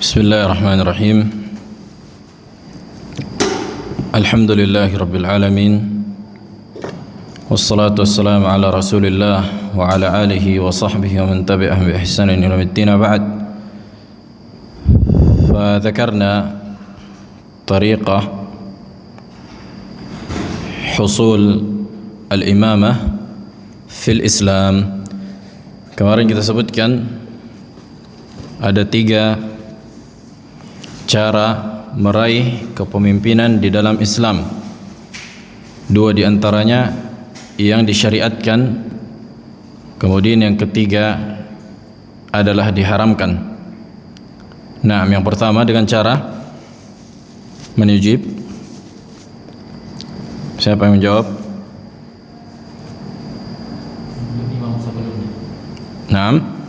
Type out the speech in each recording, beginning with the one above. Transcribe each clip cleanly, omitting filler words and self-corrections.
بسم الله الرحمن الرحيم. الحمد لله رب العالمين، والصلاة والسلام على رسول الله وعلى آله وصحبه ومن تبعهم بإحسان إلى يوم الدين. بعد، فذكرنا طريقة حصول الإمامة في الإسلام. Kemarin kita sebutkan ada 3 cara meraih kepemimpinan di dalam Islam. 2 di antaranya yang disyariatkan, kemudian yang ketiga adalah diharamkan. Nah, yang pertama dengan cara menujib. Siapa yang menjawab? Naam.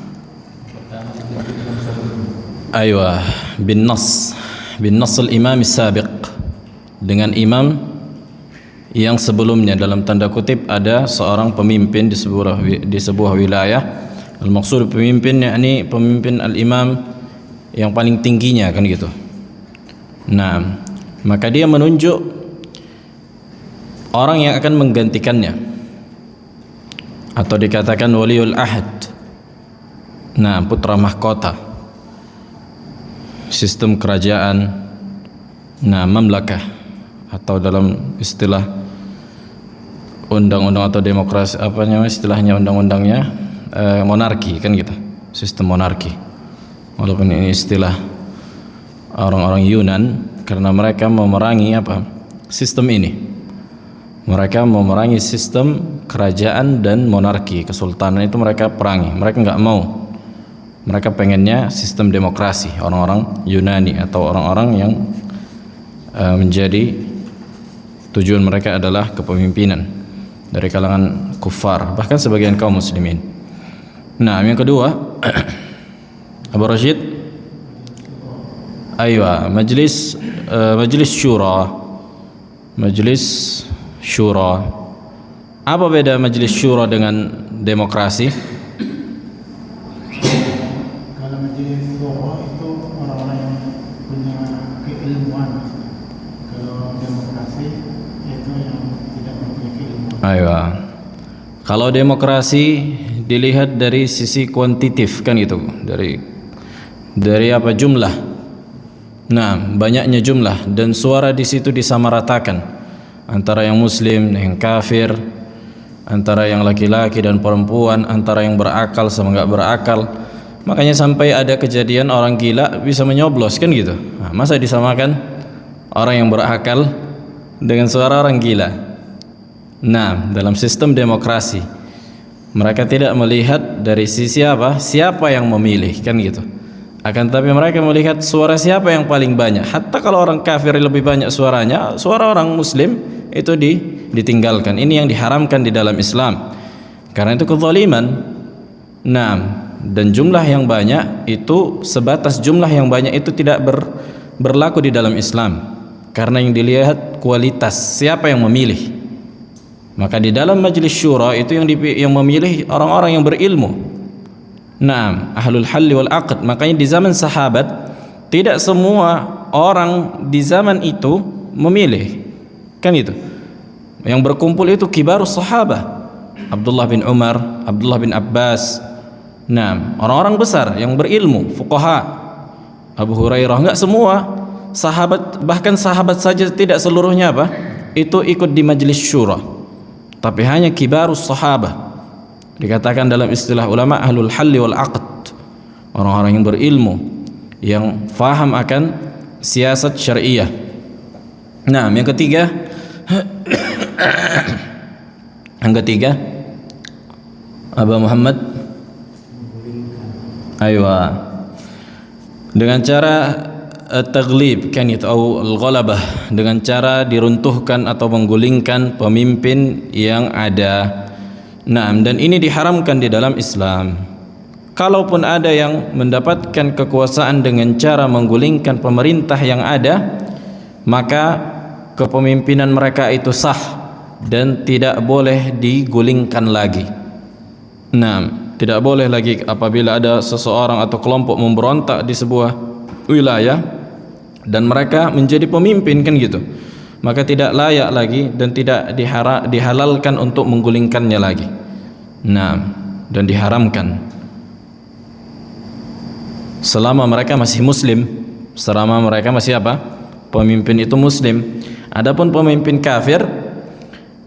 Aywa, bin nas al-imam as-sabiq, dengan imam yang sebelumnya. Dalam tanda kutip ada seorang pemimpin di sebuah wilayah. Al-maksud pemimpin yakni pemimpin al-imam yang paling tingginya, kan gitu. Nah, maka dia menunjuk orang yang akan menggantikannya, atau dikatakan waliul ahad. Nah, putra mahkota, sistem kerajaan, nah mamlakah, atau dalam istilah undang-undang atau demokrasi, apa namanya istilahnya, undang-undangnya monarki, kan gitu, sistem monarki. Walaupun ini istilah orang-orang Yunan, karena mereka memerangi apa sistem ini. Mereka memerangi sistem kerajaan dan monarki, kesultanan itu mereka perangi. Mereka nggak mau. Mereka pengennya sistem demokrasi, orang-orang Yunani atau orang-orang yang menjadi tujuan mereka adalah kepemimpinan dari kalangan kufar, bahkan sebagian kaum muslimin. Nah, yang kedua, Abu Rashid, aywa, majlis syura. Majlis syura. Apa beda majlis syura dengan demokrasi? Aywa. Kalau demokrasi dilihat dari sisi kuantitatif, kan itu, dari apa jumlah. Nah, banyaknya jumlah dan suara di situ disamaratakan antara yang muslim, yang kafir, antara yang laki-laki dan perempuan, antara yang berakal sama enggak berakal. Makanya sampai ada kejadian orang gila bisa menyoblos, kan gitu. Nah, masa disamakan orang yang berakal dengan suara orang gila? Nah, dalam sistem demokrasi mereka tidak melihat dari sisi apa, siapa yang memilih, kan gitu. Akan tapi mereka melihat suara siapa yang paling banyak. Hatta kalau orang kafir lebih banyak suaranya, suara orang muslim itu ditinggalkan. Ini yang diharamkan di dalam Islam, karena itu kezaliman. Nah, dan jumlah yang banyak itu, sebatas jumlah yang banyak itu tidak berlaku di dalam Islam, karena yang dilihat kualitas, siapa yang memilih. Maka di dalam majlis syura itu yang memilih orang-orang yang berilmu. Nah, ahlul halli wal aqd. Makanya di zaman sahabat tidak semua orang di zaman itu memilih, kan itu. Yang berkumpul itu kibarus sahabah, Abdullah bin Umar, Abdullah bin Abbas. Nah, orang-orang besar yang berilmu, fuqaha, Abu Hurairah. Enggak semua sahabat, bahkan sahabat saja tidak seluruhnya apa itu ikut di majlis syura, tapi hanya kibarus sahabah. Dikatakan dalam istilah ulama ahlul halli wal aqd, orang-orang yang berilmu, yang faham akan siasat syariah. Nah, yang ketiga yang ketiga, Abu Muhammad, aywa, dengan cara taglib, kan itu, atau al-ghalabah, dengan cara diruntuhkan atau menggulingkan pemimpin yang ada. Nah, dan ini diharamkan di dalam Islam. Kalaupun ada yang mendapatkan kekuasaan dengan cara menggulingkan pemerintah yang ada, maka kepemimpinan mereka itu sah dan tidak boleh digulingkan lagi. Nah, tidak boleh lagi apabila ada seseorang atau kelompok memberontak di sebuah wilayah dan mereka menjadi pemimpin kan gitu, maka tidak layak lagi dan tidak dihalalkan untuk menggulingkannya lagi. Nah, dan diharamkan selama mereka masih muslim, selama mereka masih apa? Pemimpin itu muslim. Adapun pemimpin kafir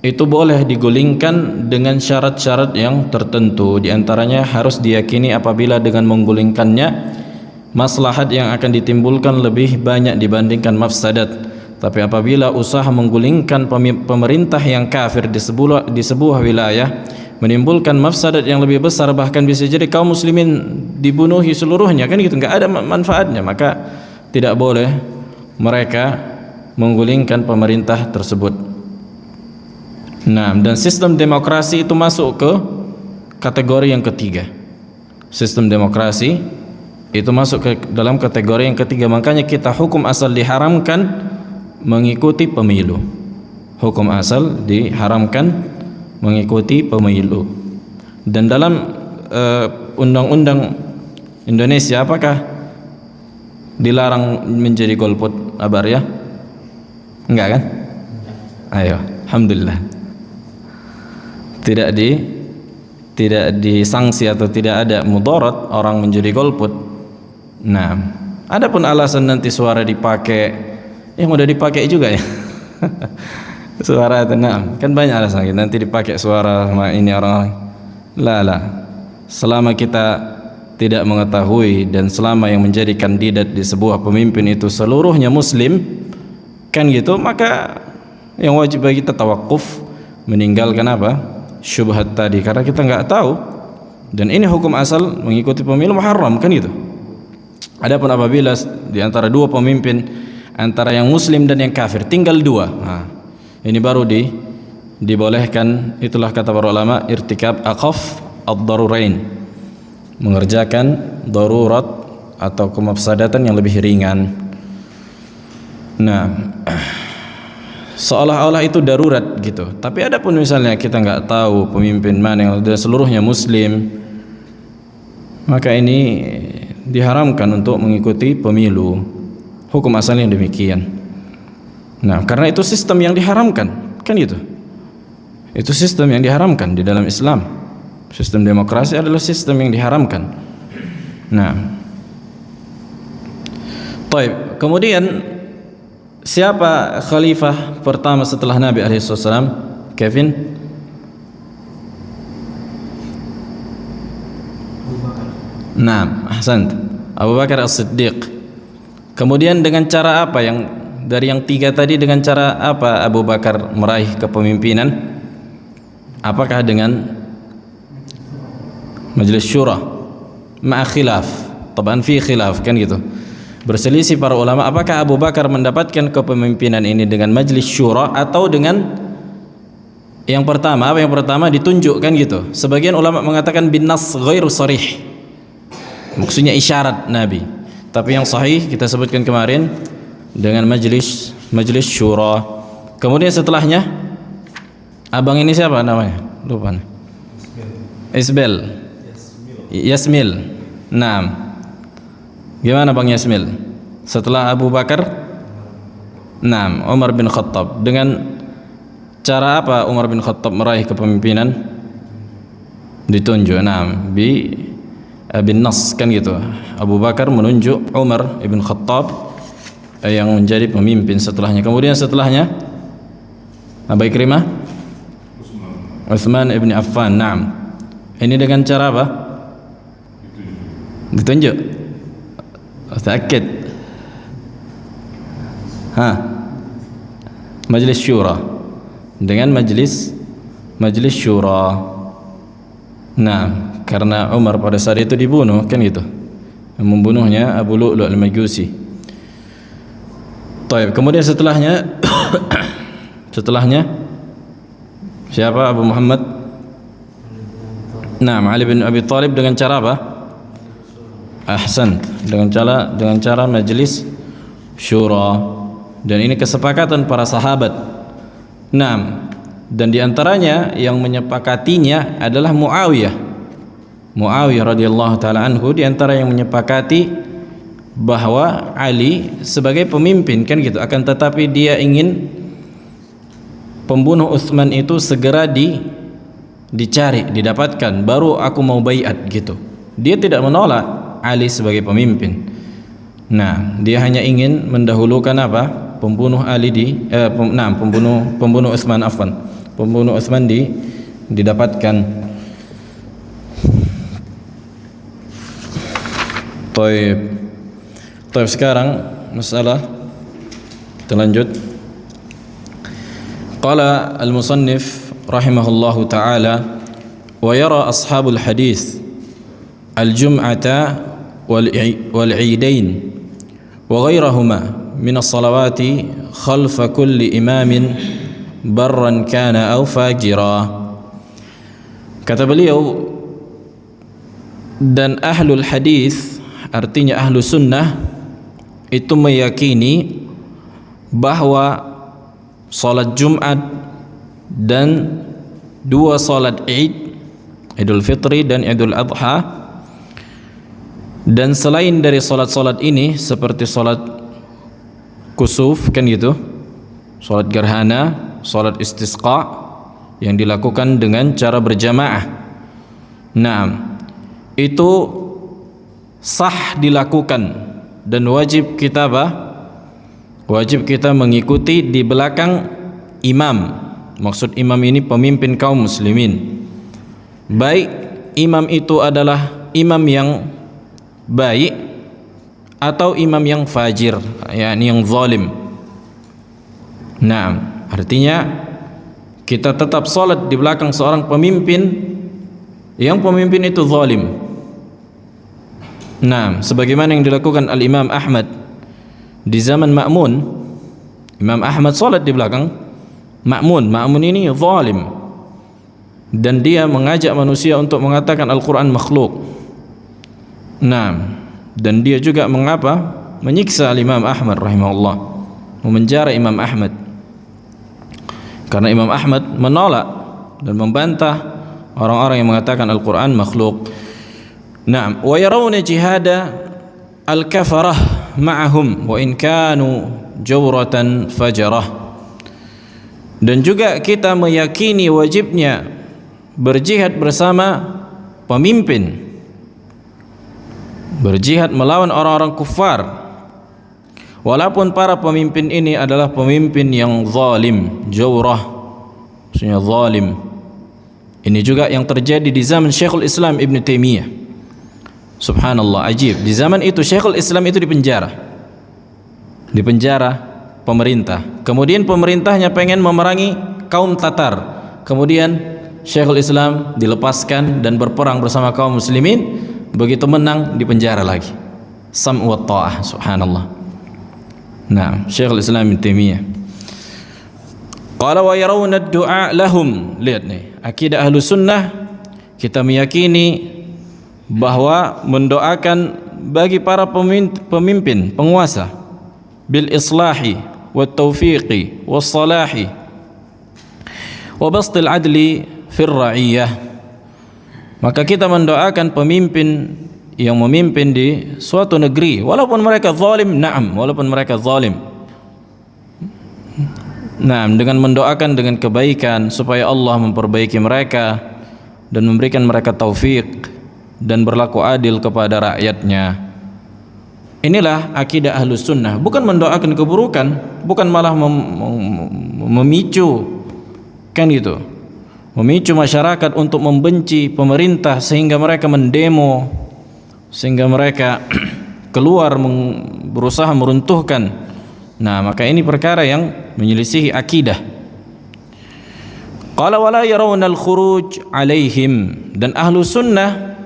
itu boleh digulingkan dengan syarat-syarat yang tertentu. Di antaranya harus diyakini apabila dengan menggulingkannya maslahat yang akan ditimbulkan lebih banyak dibandingkan mafsadat. Tapi apabila usaha menggulingkan pemerintah yang kafir di sebuah wilayah menimbulkan mafsadat yang lebih besar, bahkan bisa jadi kaum muslimin dibunuhi seluruhnya kan gitu, nggak ada manfaatnya, maka tidak boleh mereka menggulingkan pemerintah tersebut. Nah, dan sistem demokrasi itu masuk ke kategori yang ketiga. Sistem demokrasi itu masuk ke dalam kategori yang ketiga. Makanya kita hukum asal diharamkan mengikuti pemilu. Hukum asal diharamkan mengikuti pemilu. Dan dalam undang-undang Indonesia apakah dilarang menjadi golput, Abar ya? Enggak kan? Ayo, alhamdulillah. Tidak disanksi atau tidak ada mudarat orang menjadi golput. Nah, adapun alasan nanti suara dipakai, yang udah dipakai juga ya. Suara tenang, kan banyak alasan nanti dipakai suara sama ini orang-orang. La. Selama kita tidak mengetahui dan selama yang menjadi kandidat di sebuah pemimpin itu seluruhnya muslim, kan gitu, maka yang wajib bagi kita tawakuf, meninggalkan apa? Syubhat tadi, karena kita nggak tahu. Dan ini hukum asal mengikuti pemilu muharram kan gitu. Adapun apabila di antara dua pemimpin, antara yang muslim dan yang kafir tinggal dua, nah, ini baru dibolehkan. Itulah kata para ulama, irtikab akhaf ad-darurain, mengerjakan darurat atau kemafsadatan yang lebih ringan. Nah, seolah-olah itu darurat gitu. Tapi adapun misalnya kita nggak tahu pemimpin mana yang seluruhnya muslim, maka ini diharamkan untuk mengikuti pemilu. Hukum asalnya demikian. Nah, karena itu sistem yang diharamkan, kan gitu. Itu sistem yang diharamkan di dalam Islam. Sistem demokrasi adalah sistem yang diharamkan. Nah, baik. Kemudian siapa khalifah pertama setelah Nabi alaihissalam? Kevin? Nah, ahsan. Abu Bakar As-Siddiq. Kemudian dengan cara apa, yang dari yang tiga tadi, dengan cara apa Abu Bakar meraih kepemimpinan? Apakah dengan Majelis Syura? Ma'a khilaf. Taban fi khilaf, kan gitu. Berselisih para ulama apakah Abu Bakar mendapatkan kepemimpinan ini dengan Majelis Syura atau dengan yang pertama. Apa yang pertama ditunjukkan gitu. Sebagian ulama mengatakan bin nas ghairu sharih, maksudnya isyarat Nabi. Tapi yang sahih kita sebutkan kemarin dengan Majelis Syura. Kemudian setelahnya abang ini siapa namanya? Lupa. Isbel. Yasmil. Nah, gimana Bang Yasmil? Setelah Abu Bakar, nah, Umar bin Khattab. Dengan cara apa Umar bin Khattab meraih kepemimpinan? Ditunjuk, nah, bin nas, kan gitu. Abu Bakar menunjuk Umar bin Khattab yang menjadi pemimpin setelahnya. Kemudian setelahnya Abu Ikrimah, Utsman ibn Affan. Nah, ini dengan cara apa? Ditunjuk. Takkid. Majelis Syura. Dengan Majelis Syura. Nah, karena Umar pada saat itu dibunuh, kan gitu. Yang membunuhnya Abu Lu'lu' al-Majusi. Taib. Kemudian setelahnya siapa? Abu Muhammad. Nah, Ali bin Abi Thalib dengan cara apa? Ahsan, dengan cara Majelis Syura. Dan ini kesepakatan para sahabat. Nah, dan diantaranya yang menyepakatinya adalah Muawiyah radhiyallahu taala anhu. Di antara yang menyepakati bahwa Ali sebagai pemimpin kan gitu, akan tetapi dia ingin pembunuh Utsman itu segera dicari, didapatkan, baru aku mau baiat gitu. Dia tidak menolak Ali sebagai pemimpin. Nah, dia hanya ingin mendahulukan apa? Pembunuh Ali pembunuh Utsman, afwan. Pembunuh Utsman didapatkan. Taib sekarang masalah kita lanjut. Qala al-musannif rahimahullahu ta'ala, wa yara ashabul hadis al-jum'ata wal-'idain wa ghairahuma min as-salawati khalfa kulli imamin barran kana aw fajira. Kata beliau, dan ahlul hadis, artinya ahlu sunnah, itu meyakini bahwa salat Jumat dan dua salat Id, Idul Fitri dan Idul Adha, dan selain dari salat-salat ini seperti salat kusuf kan gitu, salat gerhana, salat istisqa yang dilakukan dengan cara berjamaah. Nah, itu sah dilakukan dan wajib kita wajib kita mengikuti di belakang imam. Maksud imam ini pemimpin kaum muslimin. Baik imam itu adalah imam yang baik atau imam yang fajir, yakni yang zalim. Nah, artinya kita tetap salat di belakang seorang pemimpin yang pemimpin itu zalim. Nah, sebagaimana yang dilakukan al-Imam Ahmad di zaman Ma'mun. Imam Ahmad salat di belakang Ma'mun. Ma'mun ini zalim, dan dia mengajak manusia untuk mengatakan Al-Quran makhluk. Nah, dan dia juga menyiksa al-Imam Ahmad rahimahullah, memenjara Imam Ahmad, karena Imam Ahmad menolak dan membantah orang-orang yang mengatakan Al-Quran makhluk. Naam, wa yarawna jihada al-kafarah ma'ahum wa in kanu jawratan fajarah. Dan juga kita meyakini wajibnya berjihad bersama pemimpin, berjihad melawan orang-orang kufar, walaupun para pemimpin ini adalah pemimpin yang zalim, jawrah, maksudnya zalim. Ini juga yang terjadi di zaman Syekhul Islam Ibn Taimiyah. Subhanallah, ajib. Di zaman itu Syekhul Islam itu dipenjara pemerintah. Kemudian pemerintahnya pengen memerangi kaum Tatar. Kemudian Syekhul Islam dilepaskan dan berperang bersama kaum muslimin. Begitu menang dipenjara lagi. Sam' wa ta'ah, subhanallah. Nah, Syekhul Islam Ibn Taimiyah. Qala wa yarawna ad-du'a lahum. Lihat nih, akidah ahlu sunnah, kita meyakini bahwa mendoakan bagi para pemimpin, penguasa, bil islahi wat taufiqi was salahi wa bastil adli fir ra'iyah. Maka kita mendoakan pemimpin yang memimpin di suatu negeri, walaupun mereka zalim, walaupun mereka zalim, dengan mendoakan dengan kebaikan supaya Allah memperbaiki mereka dan memberikan mereka taufik dan berlaku adil kepada rakyatnya. Inilah akidah ahlus sunnah, bukan mendoakan keburukan, bukan malah memicu kan gitu, memicu masyarakat untuk membenci pemerintah sehingga mereka mendemo, sehingga mereka keluar berusaha meruntuhkan. Nah, maka ini perkara yang menyelisihi akidah. Qala wala yarawna al-khuruj alaihim, dan ahlu sunnah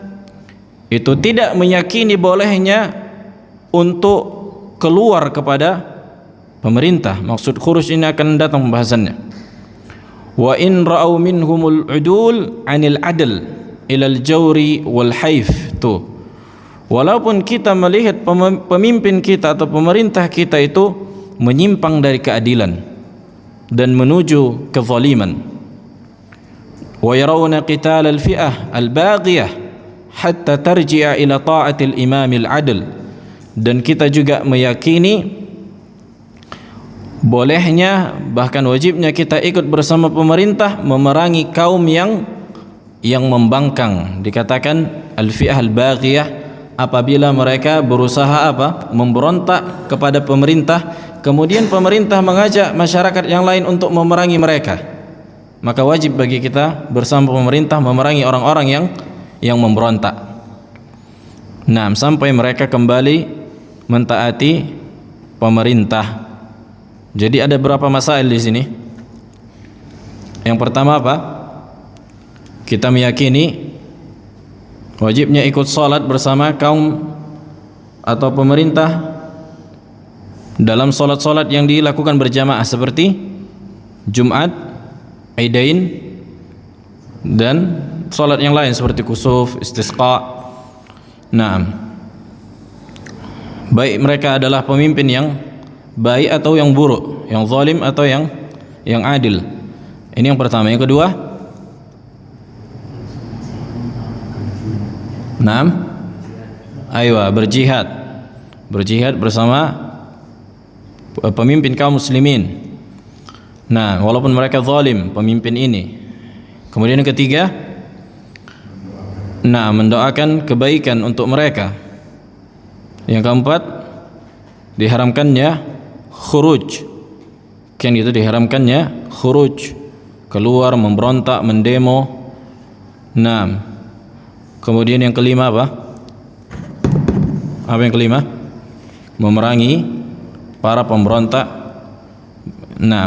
itu tidak meyakini bolehnya untuk keluar kepada pemerintah. Maksud khuruj ini akan datang pembahasannya. Wa in ra'au minhumul udul 'anil 'adl ila al-jawri wal haif. Tuh, walaupun kita melihat pemimpin kita atau pemerintah kita itu menyimpang dari keadilan dan menuju kezaliman. Wa yarawna qital al-fi'ah al-baghiyah hatta tarji'a ila ta'atil imamil adl, dan kita juga meyakini bolehnya bahkan wajibnya kita ikut bersama pemerintah memerangi kaum yang membangkang. Dikatakan al-fi'ah al-baghiyah apabila mereka berusaha memberontak kepada pemerintah, kemudian pemerintah mengajak masyarakat yang lain untuk memerangi mereka, maka wajib bagi kita bersama pemerintah memerangi orang-orang yang memberontak. Nah, sampai mereka kembali mentaati pemerintah. Jadi ada berapa masail di sini? Yang pertama apa? Kita meyakini wajibnya ikut salat bersama kaum atau pemerintah dalam salat-salat yang dilakukan berjamaah seperti Jumat, Aidain, dan salat yang lain seperti kusuf, istisqa. Nah, baik mereka adalah pemimpin yang baik atau yang buruk, yang zalim atau yang adil. Ini yang pertama. Yang kedua, berjihad bersama pemimpin kaum muslimin. Nah, walaupun mereka zalim pemimpin ini. Kemudian yang ketiga, mendoakan kebaikan untuk mereka. Yang keempat, diharamkannya khuruj, diharamkannya khuruj, keluar memberontak, mendemo. Nah, kemudian yang kelima apa yang kelima? Memerangi para pemberontak. Nah,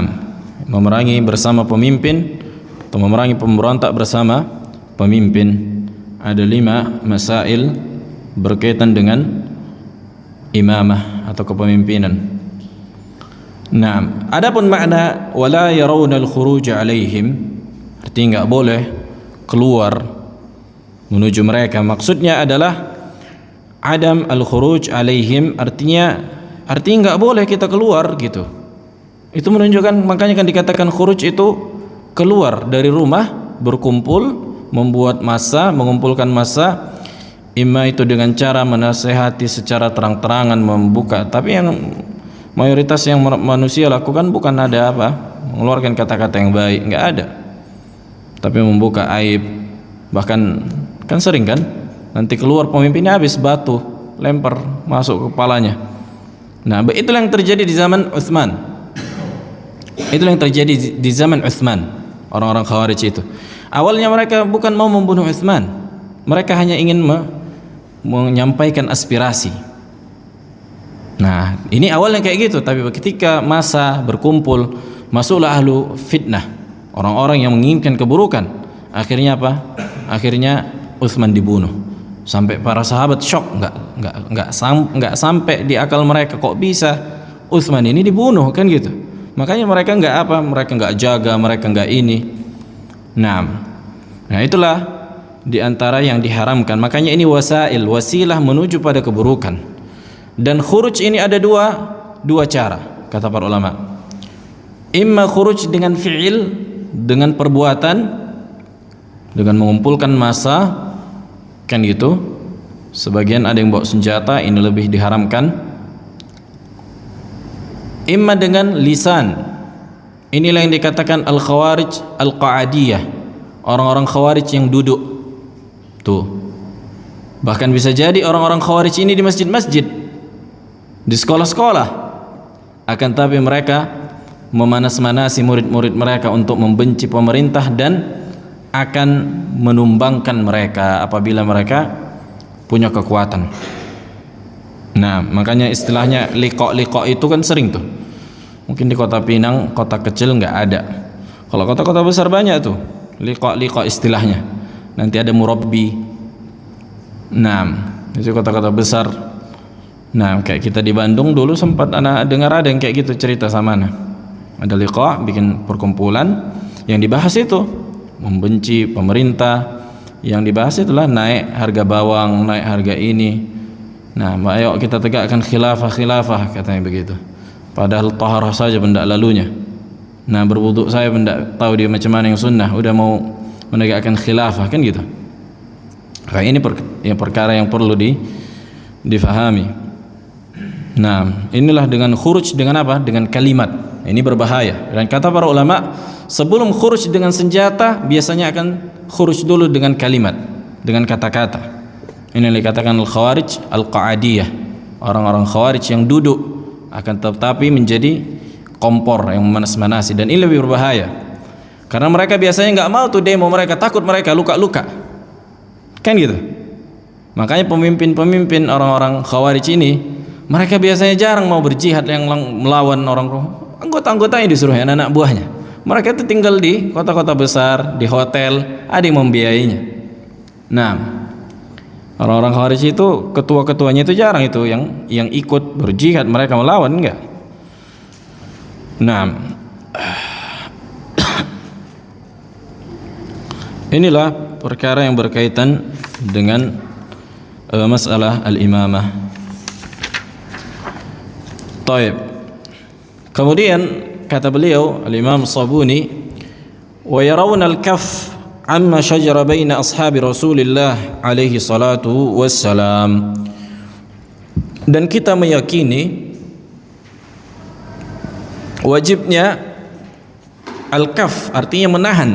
memerangi bersama pemimpin atau memerangi pemberontak bersama pemimpin. Ada 5 masail berkaitan dengan imamah atau kepemimpinan. Nah, adapun makna wala yarawna al-khuruj alaihim, artinya enggak boleh keluar menuju mereka. Maksudnya adalah adam al-khuruj alaihim, artinya enggak boleh kita keluar gitu. Itu menunjukkan, makanya kan dikatakan khuruj itu keluar dari rumah, berkumpul, membuat massa, mengumpulkan massa. Imma itu dengan cara menasehati secara terang-terangan, membuka. Tapi yang mayoritas yang manusia lakukan bukan ada mengeluarkan kata-kata yang baik, enggak ada, tapi membuka aib. Bahkan kan sering kan, nanti keluar pemimpinnya habis batu lempar masuk kepalanya. Nah, itulah yang terjadi di zaman Utsman. Itulah yang terjadi di zaman Utsman. Orang-orang Khawarij itu awalnya mereka bukan mau membunuh Utsman, mereka hanya ingin menyampaikan aspirasi. Nah, ini awalnya kayak gitu, tapi ketika masa berkumpul, masuklah ahlu fitnah, orang-orang yang menginginkan keburukan. Akhirnya apa? Akhirnya Utsman dibunuh. Sampai para sahabat syok, enggak sampai di akal mereka kok bisa Utsman ini dibunuh, kan gitu. Makanya mereka mereka enggak jaga, mereka enggak ini. Nah, itulah di antara yang diharamkan. Makanya ini wasilah menuju pada keburukan. Dan khuruj ini ada dua cara, kata para ulama. Imma khuruj dengan fi'il, dengan perbuatan, dengan mengumpulkan massa, kan gitu. Sebagian ada yang bawa senjata, ini lebih diharamkan. Imma dengan lisan, inilah yang dikatakan al-khawarij al-qa'adiyah, orang-orang khawarij yang duduk tuh. Bahkan bisa jadi orang-orang khawarij ini di masjid-masjid, di sekolah-sekolah, akan tapi mereka memanas-manasi murid-murid mereka untuk membenci pemerintah dan akan menumbangkan mereka apabila mereka punya kekuatan. Nah, makanya istilahnya liqa-liqa itu kan sering tuh. Mungkin di kota Pinang, kota kecil nggak ada. Kalau kota-kota besar banyak tuh liqa-liqa istilahnya. Nanti ada murabbi. Nah, itu kota-kota besar. Nah, kayak kita di Bandung dulu sempat dengar ada yang kayak gitu cerita sama anak. Ada liqa, bikin perkumpulan, yang dibahas itu membenci pemerintah, yang dibahas itulah naik harga bawang, naik harga ini. Nah, ayo kita tegakkan khilafah katanya begitu. Padahal taharah saja benda lalunya. Nah, berwuduk saya benda tahu dia macam mana yang sunnah, udah mau menegakkan khilafah, kan gitu. Kayak ini perkara yang perlu difahami. Nah, inilah dengan khuruj dengan apa? Dengan kalimat. Ini berbahaya. Dan kata para ulama, sebelum khuruj dengan senjata, biasanya akan khuruj dulu dengan kalimat, dengan kata-kata. Ini yang dikatakan al-khawarij al-qa'adiyah. Orang-orang khawarij yang duduk akan tetapi menjadi kompor yang memanas-manasi, dan ini lebih berbahaya. Karena mereka biasanya nggak mau tuh demo, mereka takut mereka luka-luka. Kan gitu. Makanya pemimpin-pemimpin orang-orang khawarij ini, mereka biasanya jarang mau berjihad yang melawan orang, anggota-anggotanya disuruh anak-anak buahnya. Mereka itu tinggal di kota-kota besar, di hotel, ada yang membiayainya. Nah, orang-orang khawarij itu ketua-ketuanya itu jarang itu yang ikut berjihad, mereka melawan enggak. Nah, inilah perkara yang berkaitan dengan masalah al-imamah. Taib. Kemudian kata beliau al-Imam Sabuni, wa yarawna al-kaff amma shajara baina ashabi Rasulillah alaihi salatu wassalam. Dan kita meyakini wajibnya al-kaff, artinya menahan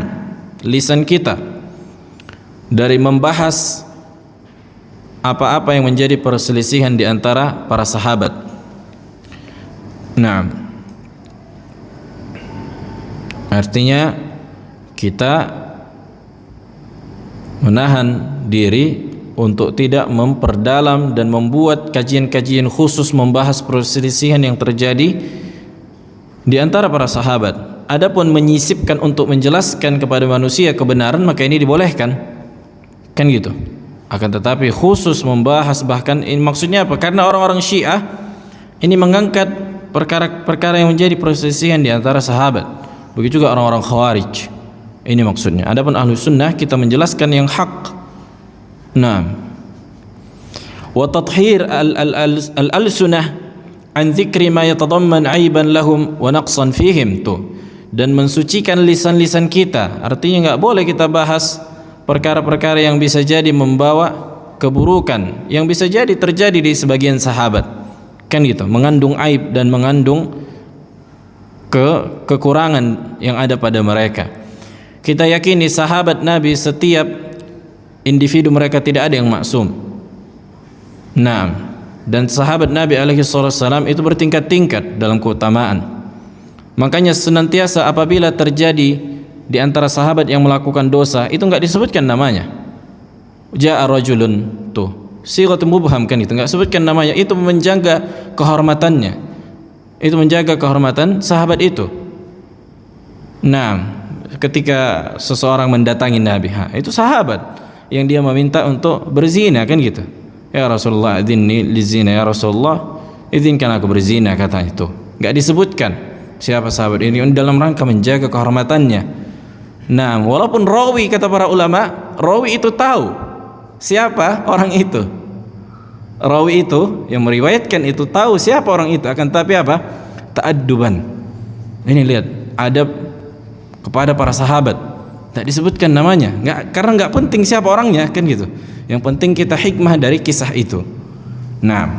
lisan kita dari membahas apa-apa yang menjadi perselisihan di antara para sahabat. Nah, artinya kita menahan diri untuk tidak memperdalam dan membuat kajian-kajian khusus membahas perselisihan yang terjadi di antara para sahabat. Adapun menyisipkan untuk menjelaskan kepada manusia kebenaran, maka ini dibolehkan, kan gitu. Akan tetapi khusus membahas, bahkan ini maksudnya apa? Karena orang-orang Syiah ini mengangkat perkara-perkara yang menjadi perselisihan di antara sahabat. Begitu juga orang-orang Khawarij. Ini maksudnya. Adapun ahlu sunnah, kita menjelaskan yang hak. Nah, wa tathhir al-alsunah an dzikri ma yatadamman aiban lahum wa naqsan fihim, tuh. Dan mensucikan lisan-lisan kita. Artinya enggak boleh kita bahas perkara-perkara yang bisa jadi membawa keburukan, yang bisa jadi terjadi di sebagian sahabat. Kan gitu, mengandung aib dan mengandung kekurangan yang ada pada mereka. Kita yakini sahabat Nabi, setiap individu mereka tidak ada yang maksum. Nah, dan sahabat Nabi alaihi wasallam itu bertingkat-tingkat dalam keutamaan. Makanya senantiasa apabila terjadi di antara sahabat yang melakukan dosa, itu enggak disebutkan namanya. Ja'a rajulun, tuh, sighatun mubham, kan itu enggak sebutkan namanya. Itu menjaga kehormatannya, itu menjaga kehormatan sahabat itu. Nah, ketika seseorang mendatangi Nabi, itu sahabat yang dia meminta untuk berzina, kan gitu. Ya Rasulullah, idzinni lizina, ya Rasulullah, izinkan aku berzina, katanya. Itu enggak disebutkan siapa sahabat ini dalam rangka menjaga kehormatannya. Nah, walaupun rawi, kata para ulama, rawi itu tahu siapa orang itu. Rawi itu yang meriwayatkan itu tahu siapa orang itu, akan tapi apa? Ta'adduban. Ini lihat adab kepada para sahabat. Tak disebutkan namanya, karena enggak penting siapa orangnya, kan gitu. Yang penting kita hikmah dari kisah itu. Nah,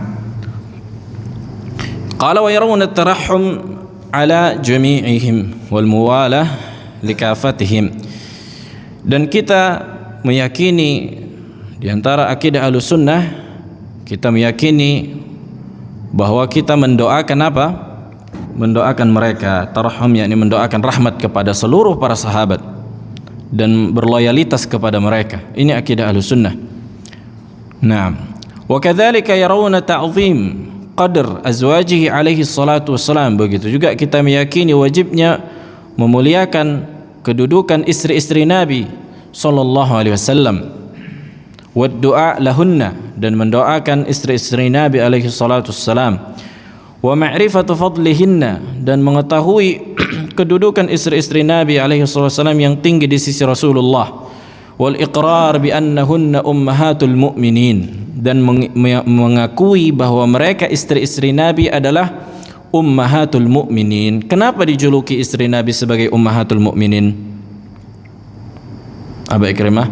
qala wa yarawna at-tarahhum ala jami'ihim wal muwalah likafatihim. Dan kita meyakini di antara akidah Ahlussunnah, kita meyakini bahwa kita mendoakan apa? Mendoakan mereka, tarahum, yakni mendoakan rahmat kepada seluruh para sahabat dan berloyalitas kepada mereka. Ini akidah Ahlussunnah. Nah, wa kadzalika yarawna ta'zim qadr azwajihi alaihi salatu wassalam. Begitu juga kita meyakini wajibnya memuliakan kedudukan istri-istri Nabi sallallahu alaihi wasallam, wa du'a lahunna, dan mendoakan istri-istri Nabi alaihi salatu wassalam, wa ma'rifatu fadlihinna, dan mengetahui kedudukan istri-istri Nabi alaihi salatu wassalam yang tinggi di sisi Rasulullah, wal iqrar bi annahunna ummahatul mu'minin, dan mengakui bahwa mereka istri-istri Nabi adalah ummahatul mu'minin. Kenapa dijuluki istri Nabi sebagai ummahatul mu'minin? Aba Ikrimah?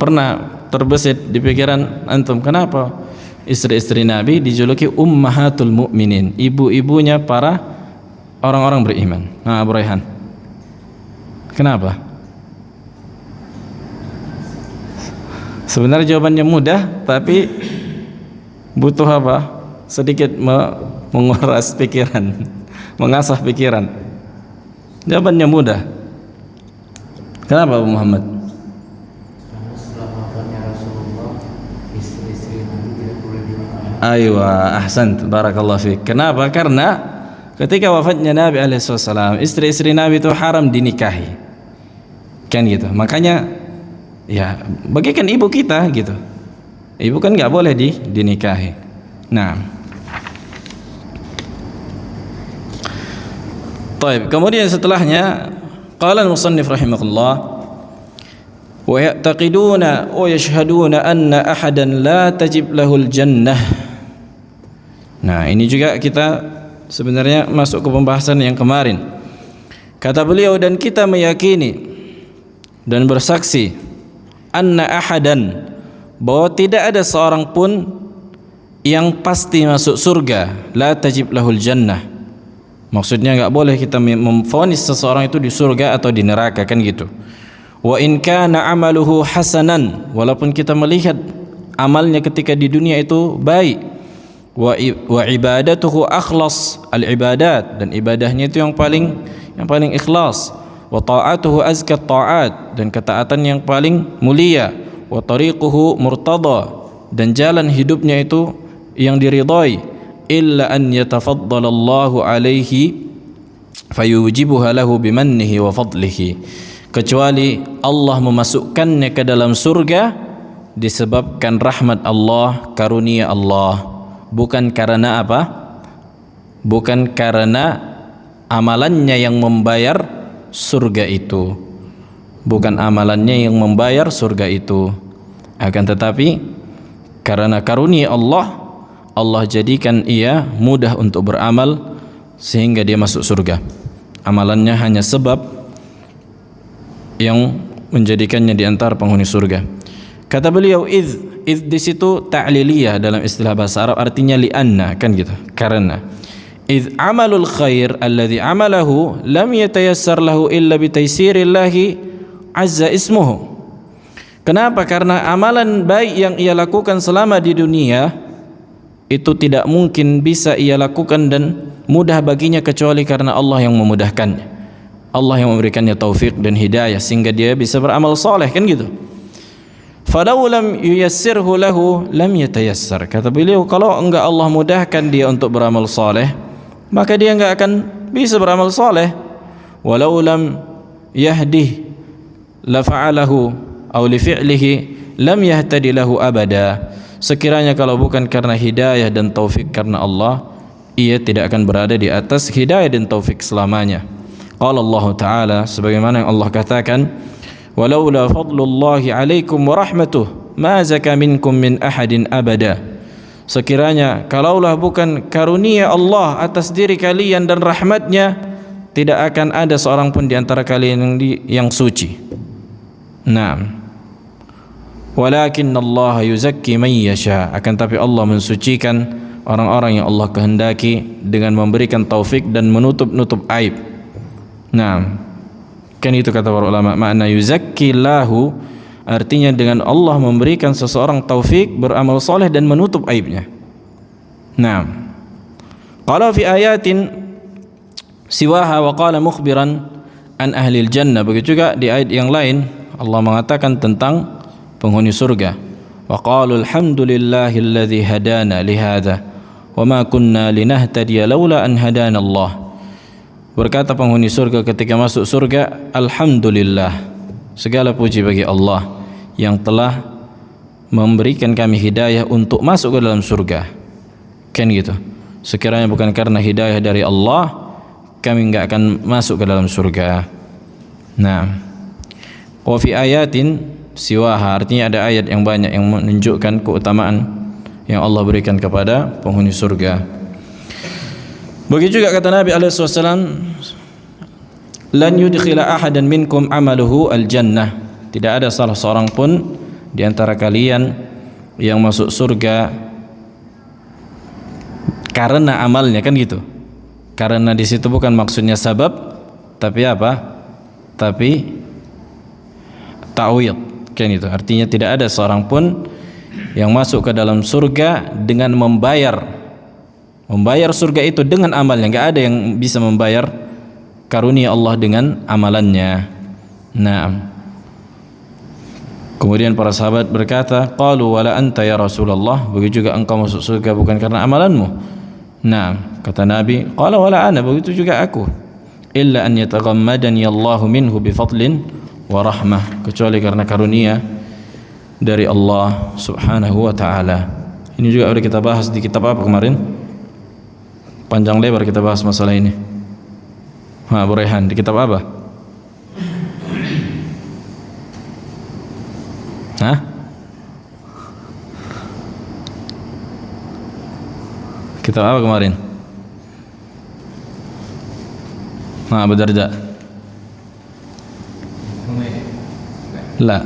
Pernah terbesit di pikiran antum, kenapa istri-istri Nabi dijuluki ummahatul mukminin, ibu-ibunya para orang-orang beriman? Nah, Abu Raihan, kenapa? Sebenarnya jawabannya mudah, tapi butuh apa? Sedikit menguras pikiran, mengasah pikiran. Jawabannya mudah. Kenapa Abu Muhammad? Karena setelah wafatnya Rasulullah, istri-istri Nabi tidak boleh dinikahi. Aywa, ahsant, barakallahu fiik. Kenapa? Karena ketika wafatnya Nabi alaihissalam, istri-istri Nabi itu haram dinikahi, kan gitu. Makanya ya bagikan ibu kita gitu, ibu kan nggak boleh dinikahi. Nah, taib. Kemudian setelahnya qala al-musannif rahimahullah, wa ya'taqiduna wa yashhaduna anna ahadan la tajib lahul jannah. Nah, ini juga kita sebenarnya masuk ke pembahasan yang kemarin. Kata beliau, dan kita meyakini dan bersaksi anna ahadan, bahwa tidak ada seorang pun yang pasti masuk surga, la tajib lahul jannah. Maksudnya enggak boleh kita memvonis seseorang itu di surga atau di neraka, kan gitu. Wa in kana amaluhu hasanan, walaupun kita melihat amalnya ketika di dunia itu baik. Wa ibadatuhu akhlas, al ibadat, dan ibadahnya itu yang paling ikhlas. Wa ta'atuhu azka ta'at, dan ketaatan yang paling mulia. Wa tariquhu murtada, dan jalan hidupnya itu yang diridhai. Illa an yatafaddalallahu alaihi fayujibuha lahu bimannihi wa fadlihi, kecuali Allah memasukkannya ke dalam surga disebabkan rahmat Allah, karunia Allah, bukan karena apa? Bukan karena amalannya yang membayar surga itu, bukan amalannya yang membayar surga itu, akan tetapi karena karunia Allah, Allah jadikan ia mudah untuk beramal sehingga dia masuk surga. Amalannya hanya sebab yang menjadikannya di antara penghuni surga. Kata beliau, iz di situ ta'liliyah dalam istilah bahasa Arab, artinya li'anna, kan gitu. Karena iz amalul khair alladhi amalahu lam yatayassar lahu illa bitaysirillahi azza ismuhu. Kenapa? Karena amalan baik yang ia lakukan selama di dunia itu tidak mungkin bisa ia lakukan dan mudah baginya kecuali karena Allah yang memudahkannya, Allah yang memberikannya taufik dan hidayah sehingga dia bisa beramal soleh, kan gitu. Falau lam yuyassirhu lahu lam yatayassar. Kata beliau, kalau enggak Allah mudahkan dia untuk beramal soleh, maka dia enggak akan bisa beramal soleh. Walau lam yahdih la fa'alahu aw li fi'lihi lam yahtadi lahu abada. Sekiranya kalau bukan karena hidayah dan taufik karena Allah, ia tidak akan berada di atas hidayah dan taufik selamanya. Qala Allah Ta'ala, sebagaimana yang Allah katakan, walaula fadlullahi alaikum wa rahmatuh ma zaka minkum min ahadin abada. Sekiranya kalaulah bukan karunia Allah atas diri kalian dan rahmatnya, tidak akan ada seorang pun di antara kalian yang suci. Naam. Walakin Allah yuzakki man yasha, akan tapi Allah mensucikan orang-orang yang Allah kehendaki dengan memberikan taufik dan menutup-nutup aib. Nah, kan itu kata para ulama, makna yuzakki lahu artinya dengan Allah memberikan seseorang taufik beramal soleh dan menutup aibnya. Nah, qala fi ayatin siwaha wa qala mukhbiran an ahlil jannah. Begitu juga di ayat yang lain Allah mengatakan tentang penghuni surga. Wa qalu alhamdulillahilladzi hadana lihada wa ma kunna linahtadiya laula an hadana Allah. Berkata penghuni surga ketika masuk surga, alhamdulillah, segala puji bagi Allah yang telah memberikan kami hidayah untuk masuk ke dalam surga. Kan gitu. Sekiranya bukan karena hidayah dari Allah, kami enggak akan masuk ke dalam surga. Nah, wa fi ayatin siwaha, artinya ada ayat yang banyak yang menunjukkan keutamaan yang Allah berikan kepada penghuni surga. Begitu juga kata Nabi SAW, lan yudkhila ahadan minkum amaluhu al-jannah, tidak ada salah seorang pun di antara kalian yang masuk surga karena amalnya, kan gitu. Karena di situ bukan maksudnya sabab, tapi apa? Tapi ta'wid, kan itu. Artinya tidak ada seorang pun yang masuk ke dalam surga dengan membayar surga itu dengan amalnya. Enggak ada yang bisa membayar karunia Allah dengan amalannya. Nah, kemudian para sahabat berkata, qalu wala anta ya Rasulullah, begitu juga engkau masuk surga bukan karena amalanmu. Nah, kata Nabi, qala wala ana, begitu juga aku, illa an yataghammadani Allahu minhu bi fadlin wa rahmah, kecuali karena karunia dari Allah Subhanahu wa taala. Ini juga sudah kita bahas di kitab apa kemarin? Panjang lebar kita bahas masalah ini. Abu Rehan, di kitab apa? Hah? Kitab apa kemarin? Abu Darda. La.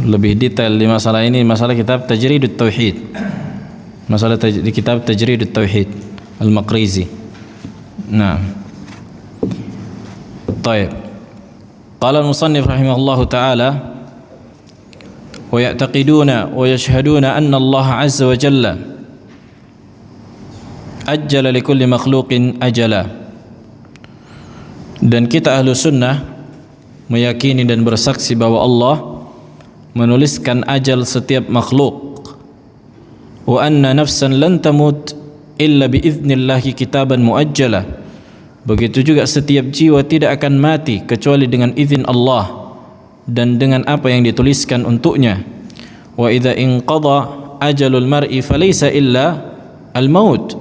Lebih detail di masalah ini, masalah kitab Tajridut Tauhid. Masalah di kitab Tajridut Tauhid Al-Maqrizi. Nah. Baik. Qala al-musannif rahimahullahu ta'ala wa ya'taqiduna wa yashhaduna anna Allah azza wa jalla ajjala likulli makhluqin ajala. Dan kita ahlu sunnah meyakini dan bersaksi bahwa Allah menuliskan ajal setiap makhluk, wa anna nafsan lan tamut illa biiznillahi kitaban muajjala. Begitu juga setiap jiwa tidak akan mati kecuali dengan izin Allah dan dengan apa yang dituliskan untuknya. Wa idza inqadha ajalul mar'i falaysa illa al-maut.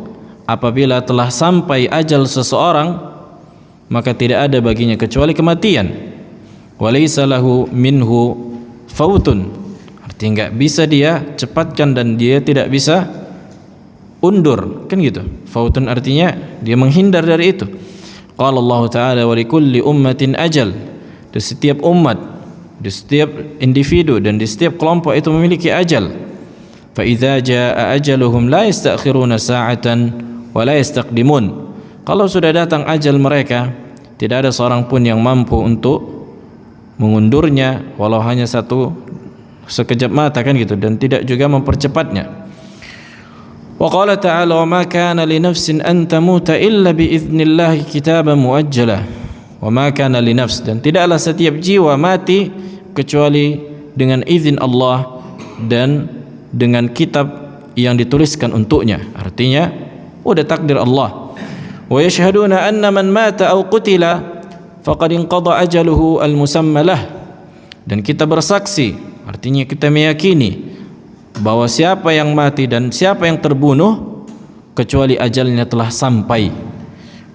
Apabila telah sampai ajal seseorang, maka tidak ada baginya kecuali kematian. Wa laysa lahu minhu fautun. Artinya enggak bisa dia cepatkan dan dia tidak bisa undur, kan gitu. Fautun artinya dia menghindar dari itu. Qala Allah Ta'ala wa likulli ummatin ajal. Di setiap umat, di setiap individu dan di setiap kelompok itu memiliki ajal. Fa idza jaa ajaluhum la yastakhiruna sa'atan wa la yastaqdimun. Kalau sudah datang ajal mereka, tidak ada seorang pun yang mampu untuk mengundurnya walau hanya sekejap mata, kan gitu, dan tidak juga mempercepatnya. Wa qala ta'ala wa ma kana li nafsin an tamuta illa bi idznillah kitaban muajjala. Wa ma kana li nafs, dan tidaklah setiap jiwa mati kecuali dengan izin Allah dan dengan kitab yang dituliskan untuknya. Artinya udah takdir Allah. Wa yashhaduna anna man mata aw qutila faqad inqadha ajaluhu al-musamma lah. Dan kita bersaksi, artinya kita meyakini bahwa siapa yang mati dan siapa yang terbunuh kecuali ajalnya telah sampai.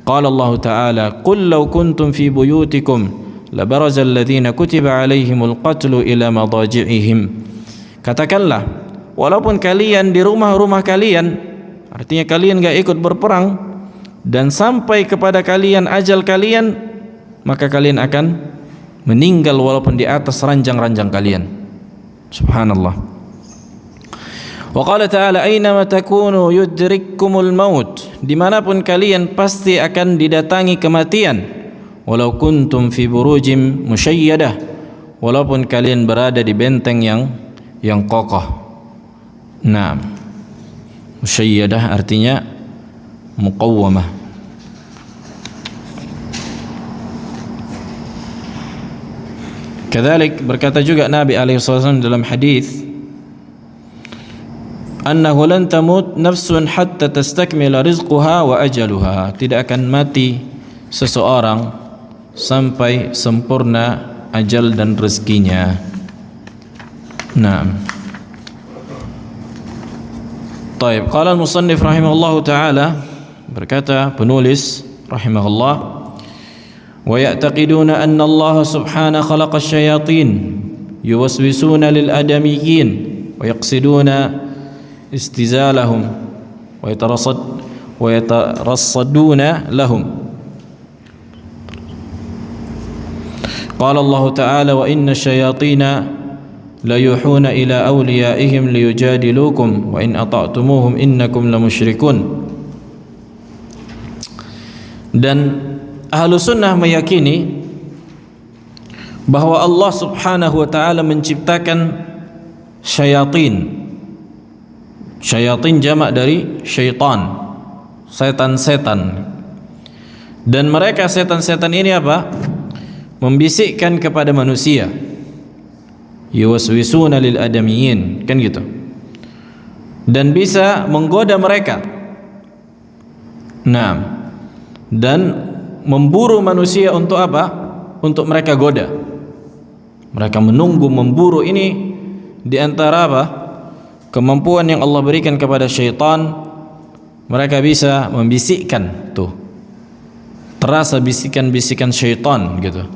Qala Allah Ta'ala, qul law kuntum fi buyutikum labaraza alladhina kutiba alaihimul qatlu ila madaji'ihim. Katakanlah, walaupun kalian di rumah-rumah kalian, artinya kalian enggak ikut berperang, dan sampai kepada kalian ajal kalian, maka kalian akan meninggal walaupun di atas ranjang-ranjang kalian. Subhanallah. Wa qala ta'ala aynama takunu yudrikkumul maut. Dimanapun kalian pasti akan didatangi kematian. Walau kuntum fi burujim musyayyadah. Walaupun kalian berada di benteng yang kokoh. Nah, musyayyadah artinya muqawwamah. Kadzalik berkata juga Nabi alaihi wasallam dalam hadis, annahu lan tamut nafsun hatta tastakmila rizquha wa ajaluha. Tidak akan mati seseorang sampai sempurna ajal dan rezekinya. Naam. Baik, qala al-musannif rahimahullahu taala, berkata penulis rahimahullah, wa ya'taqiduna anna Allah subhanahu khalaqa asy-syayatin yuwaswisuna lil adamiyyin wa yaqsiduna istizalahum wa yatarassaduna lahum Qala Allah Ta'ala wa inna syayatina la yuhuna ila awliyaihim liyujadilukum wa in ata'tumuhum innakum lamusyrikun. Dan ahlu sunnah meyakini bahwa Allah subhanahu wa ta'ala menciptakan syayatin. Syayatin jamak dari syaitan, setan-setan. Dan mereka setan-setan ini apa? Membisikkan kepada manusia. Yuwaswisuna lil adamiyyin, kan gitu. Dan bisa menggoda mereka. Nah, dan memburu manusia untuk apa? Untuk mereka goda. Mereka menunggu, memburu. Ini di antara apa? Kemampuan yang Allah berikan kepada syaitan. Mereka bisa membisikkan tuh. Terasa bisikan-bisikan syaitan gitu.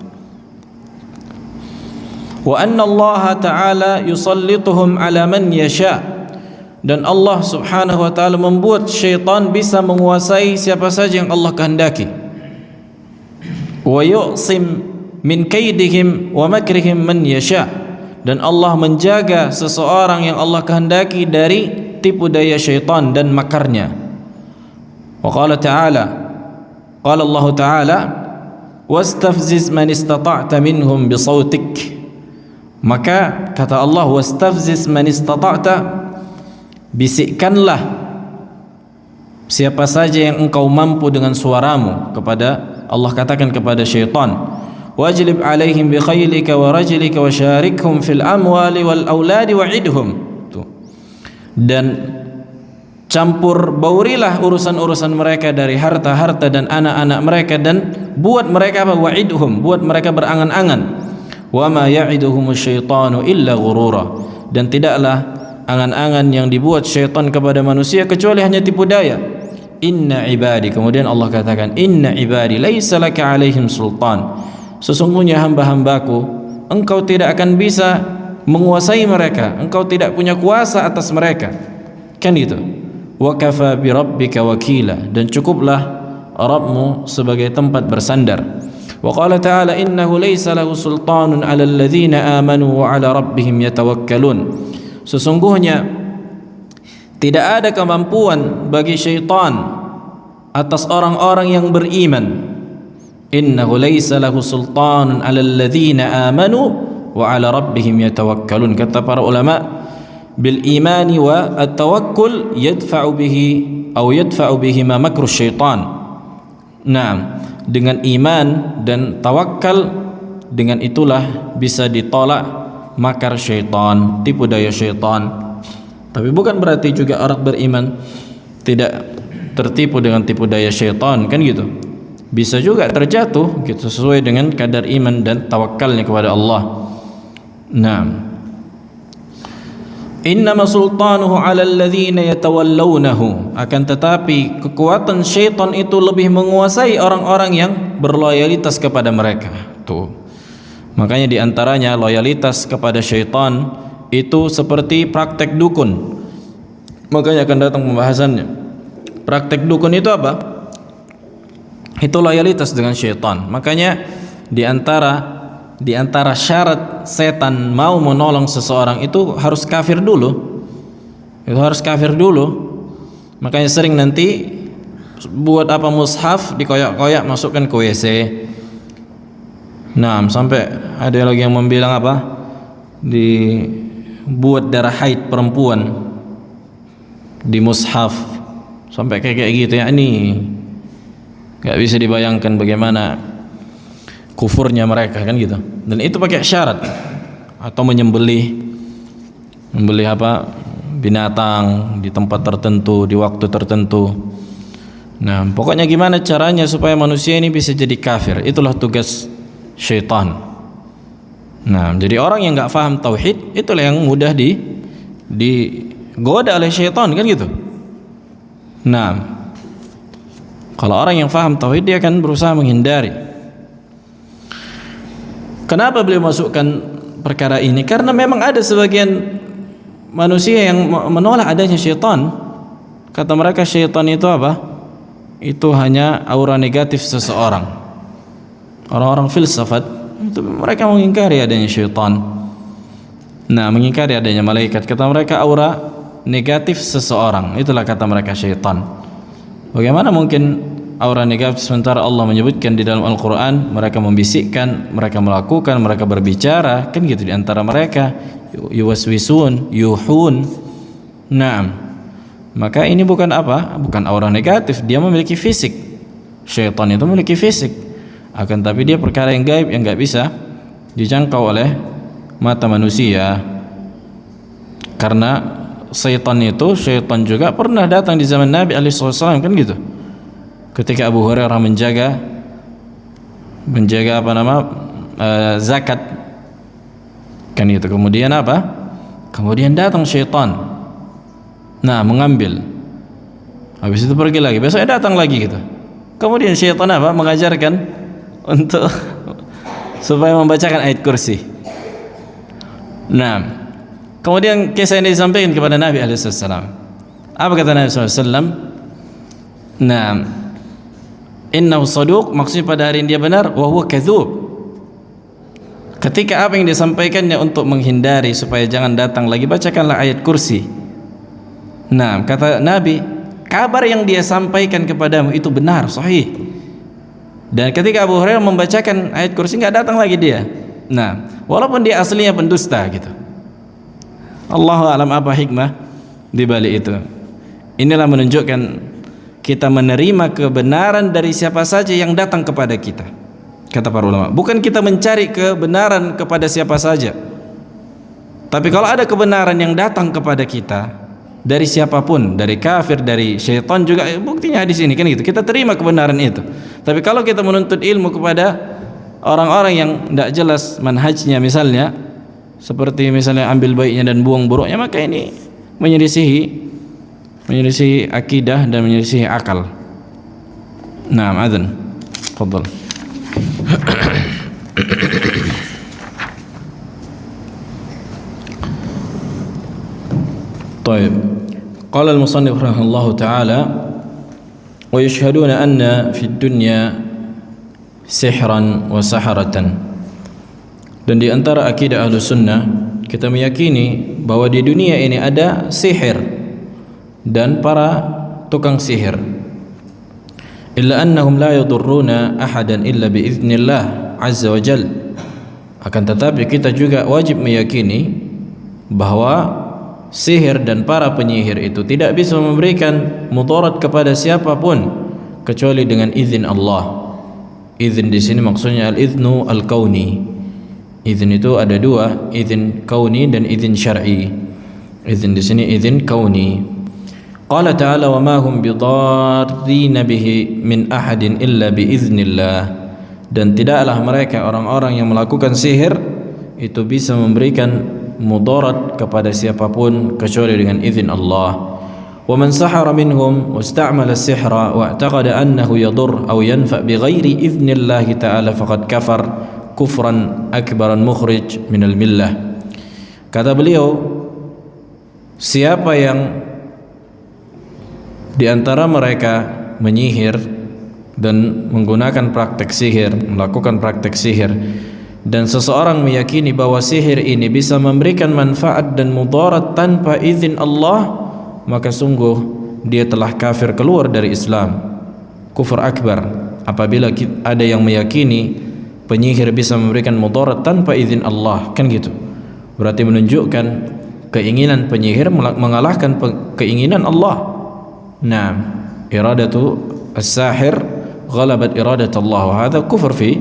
Wa anna Allah Ta'ala yusallituhum ala man yasha. Dan Allah subhanahu wa ta'ala membuat syaitan bisa menguasai siapa saja yang Allah kehendaki. Wa yu'sim min kaidihim wa makrihim man yasha. Dan Allah menjaga seseorang yang Allah kehendaki dari tipu daya syaitan dan makarnya. Wa qala ta'ala, qala Allah Ta'ala, wastafziz man istata'ta minhum bisautik. Maka kata Allah, wastafziz man istata'ta, bisikkanlah siapa saja yang engkau mampu dengan suaramu. Kepada Allah katakan kepada syaitan, wajlib alaihim bi khaylika wa rajlika wa syarikhum fil amwali wal auladi wa'idhum. Dan campur baurilah urusan-urusan mereka dari harta-harta dan anak-anak mereka, dan buat mereka apa? Wa'idhum, buat mereka berangan-angan. Wa ma ya'iduhumus syaitanu illa ghurura. Dan tidaklah angan-angan yang dibuat syaitan kepada manusia kecuali hanya tipu daya. Inna ibadi, kemudian Allah katakan, inna ibadi laisa laka alaihim sultan. Sesungguhnya hamba-hambaku, engkau tidak akan bisa menguasai mereka, engkau tidak punya kuasa atas mereka. Kan itu. Wa kafa bi rabbika wakila, dan cukuplah Rabbmu sebagai tempat bersandar. Wa qala ta'ala innahu laysa lahu sultanun 'alal ladzina amanu wa 'ala rabbihim yatawakkalun. Sesungguhnya tidak ada kemampuan bagi syaitan atas orang-orang yang beriman. Innahu laysa lahu sultanun 'alal ladzina amanu wa 'ala rabbihim yatawakkalun. Kata para ulama, bil imani wa at-tawakkul yadfa'u bihi atau yadfa'u bihi ma makru syaitan. Nah, dengan iman dan tawakal, dengan itulah bisa ditolak makar syaitan, tipu daya syaitan. Tapi bukan berarti juga orang beriman tidak tertipu dengan tipu daya syaitan, kan gitu. Bisa juga terjatuh gitu, sesuai dengan kadar iman dan tawakalnya kepada Allah. Nah, innama sultanuhu 'alal ladzina yatawallawnahu. Akan tetapi kekuatan syaitan itu lebih menguasai orang-orang yang berloyalitas kepada mereka. Tuh. Makanya di antaranya loyalitas kepada syaitan itu seperti praktek dukun. Makanya akan datang pembahasannya. Praktek dukun itu apa? Itu loyalitas dengan syaitan. Makanya di antara syarat setan mau menolong seseorang itu harus kafir dulu. Itu harus kafir dulu. Makanya sering nanti buat apa mushaf dikoyak-koyak masukkan ke WC. Nah, sampai ada lagi yang membilang apa? Dibuat darah haid perempuan di mushaf. Sampai kayak gitu ya. Ini enggak bisa dibayangkan bagaimana kufurnya mereka, kan gitu. Dan itu pakai syarat. Atau menyembelih apa? Binatang di tempat tertentu, di waktu tertentu. Nah, pokoknya gimana caranya supaya manusia ini bisa jadi kafir. Itulah tugas syaitan. Nah, jadi orang yang enggak faham tauhid, itulah yang mudah digoda oleh syaitan, kan gitu. Nah, kalau orang yang faham tauhid, dia akan berusaha menghindari. Kenapa beliau masukkan perkara ini? Karena memang ada sebagian manusia yang menolak adanya syaitan. Kata mereka syaitan itu apa? Itu hanya aura negatif seseorang. Orang-orang filsafat Mereka mengingkari adanya syaitan. Nah, mengingkari adanya malaikat. Kata mereka aura negatif seseorang, itulah kata mereka syaitan. Bagaimana mungkin aura negatif sementara Allah menyebutkan di dalam Al-Quran mereka membisikkan, mereka melakukan, mereka berbicara, kan gitu di antara mereka, yuwaswisun, yuhun. Naam. Maka ini bukan apa? Bukan aura negatif, dia memiliki fisik. Syaitan itu memiliki fisik. Akan tapi dia perkara yang gaib yang enggak bisa dijangkau oleh mata manusia. Karena syaitan juga pernah datang di zaman Nabi alaihi wasallam, kan gitu. Ketika Abu Hurairah menjaga zakat, kan itu, kemudian apa? Kemudian datang syaitan, nah mengambil, habis itu pergi lagi, besoknya datang lagi gitu. Kemudian syaitan apa? Mengajarkan untuk supaya membacakan ayat kursi. Nah, kemudian kisah ini disampaikan kepada Nabi alaihi wasallam. Apa kata Nabi sallallahu alaihi wasallam? Nah, innahu saduq, maksudnya pada hari ini dia benar, wa huwa kadzub. Ketika apa yang disampaikannya untuk menghindari supaya jangan datang lagi, bacakanlah ayat kursi. Nah, kata Nabi, kabar yang dia sampaikan kepadamu itu benar, sahih. Dan ketika Abu Hurairah membacakan ayat kursi, enggak datang lagi dia. Nah, walaupun dia aslinya pendusta gitu. Allahu a'lam apa hikmah di balik itu. Inilah menunjukkan kita menerima kebenaran dari siapa saja yang datang kepada kita, kata para ulama. Bukan kita mencari kebenaran kepada siapa saja, tapi kalau ada kebenaran yang datang kepada kita dari siapapun, dari kafir, dari syaitan juga, buktinya di sini kan gitu, kita terima kebenaran itu. Tapi kalau kita menuntut ilmu kepada orang-orang yang tidak jelas manhajnya, misalnya seperti misalnya ambil baiknya dan buang buruknya, maka ini menyelisihi akidah dan menyelisihi akal. Naam, adzan. Tafadhal. طيب. قال المصنف رحمه الله تعالى: ويشهدون أن في الدنيا سحرا وسحرة. Dan di antara akidah Ahlus Sunnah, kita meyakini bahwa di dunia ini ada sihir dan para tukang sihir. Illa annahum la yadurruna ahadan illa biiznillah azza wa jal. Akan tetapi kita juga wajib meyakini bahwa sihir dan para penyihir itu tidak bisa memberikan mudarat kepada siapapun kecuali dengan izin Allah. Izin di sini maksudnya al-iznu al-kauni. Izin itu ada dua, izin kauni dan izin syar'i. Izin di sini izin kauni. Qala ta'ala wa ma hum bidarrina bihi min ahadin illa biiznillah. Dan tidaklah mereka orang-orang yang melakukan sihir itu bisa memberikan mudarat kepada siapapun kecuali dengan izin Allah. Wa man sahara minhum wasta'mala as-sihra wa i'taqada annahu yadur aw yanfa bighairi iznillah ta'ala faqad kafar kufran akbaran mukhrij minal millah. Kata beliau, siapa yang di antara mereka menyihir dan menggunakan praktek sihir, melakukan praktek sihir, dan seseorang meyakini bahwa sihir ini bisa memberikan manfaat dan mudarat tanpa izin Allah, maka sungguh dia telah kafir, keluar dari Islam, kufur akbar. Apabila ada yang meyakini penyihir bisa memberikan mudarat tanpa izin Allah, kan gitu, berarti menunjukkan keinginan penyihir mengalahkan keinginan Allah. Nah, iradatu as-sahir ghalabat iradat Allah, wa hadha kufur fi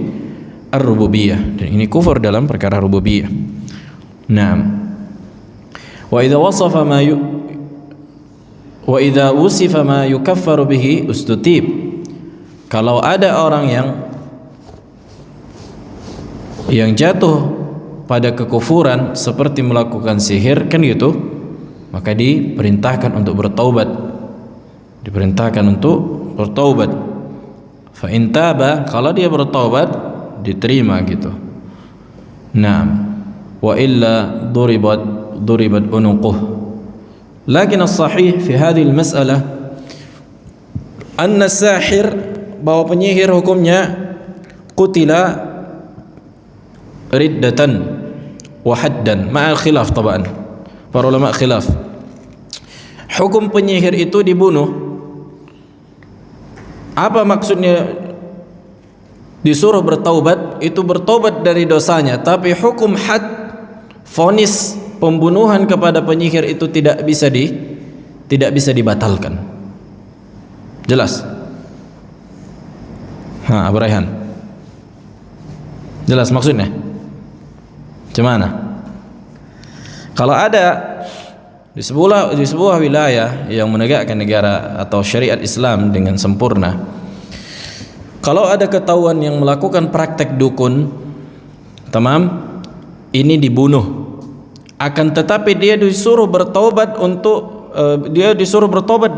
ar-rububiyah, dan ini kufur dalam perkara rububiyah. Nah, wa idza wusifa ma yukaffaru bihi ustutib. Kalau ada orang yang jatuh pada kekufuran seperti melakukan sihir, kan gitu, maka diperintahkan untuk bertaubat. Fa in taba, kalau dia bertaubat diterima gitu. Naam. Wa illa duribat unuquh. Lakin as-sahih fi hadhihi al-mas'alah anna as-sahir, bahwa penyihir hukumnya qutila riddatan wa haddan ma'al khilaf tabaan. Para ulama khilaf. Hukum penyihir itu dibunuh. Apa maksudnya disuruh bertaubat? Itu bertobat dari dosanya, tapi hukum had, vonis pembunuhan kepada penyihir itu tidak bisa dibatalkan. Jelas? Abu Raihan. Jelas maksudnya? Gimana? Kalau ada di sebuah wilayah yang menegakkan negara atau syariat Islam dengan sempurna, kalau ada ketahuan yang melakukan praktek dukun, tamam, ini dibunuh. Akan tetapi dia disuruh bertobat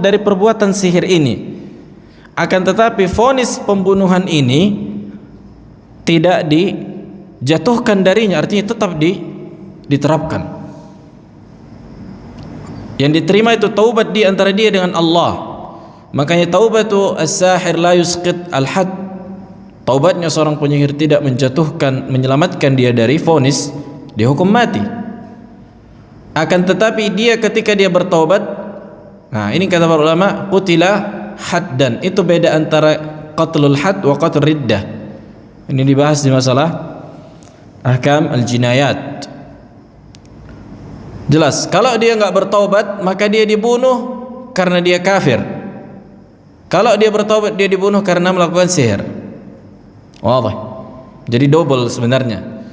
dari perbuatan sihir ini. Akan tetapi vonis pembunuhan ini tidak dijatuhkan darinya, artinya tetap diterapkan. Yang diterima itu taubat di antara dia dengan Allah. Makanya taubatu as-sahir la yusqit al-had. Taubatnya seorang penyihir tidak menyelamatkan dia dari vonis dihukum mati. Akan tetapi dia ketika dia bertaubat, nah ini kata para ulama, qutila haddan. Itu beda antara qatlul had wa qatl riddah. Ini dibahas di masalah ahkam al-jinayat. Jelas, kalau dia enggak bertaubat maka dia dibunuh karena dia kafir. Kalau dia bertaubat dia dibunuh karena melakukan sihir. Wadah. Jadi double sebenarnya.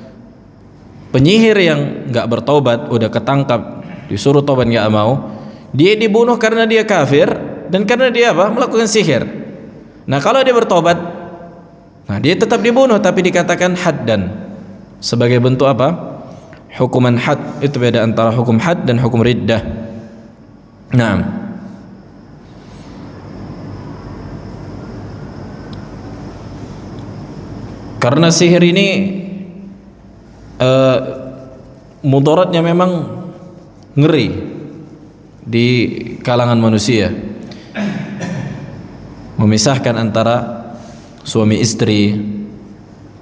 Penyihir yang enggak bertaubat udah ketangkap, disuruh taubat enggak mau, dia dibunuh karena dia kafir dan karena dia melakukan sihir. Nah, kalau dia bertaubat, nah dia tetap dibunuh tapi dikatakan haddan. Sebagai bentuk apa? Hukuman had. Itu beda antara hukum had dan hukum riddah. Nah, karena sihir ini mudaratnya memang ngeri di kalangan manusia. Memisahkan antara suami istri,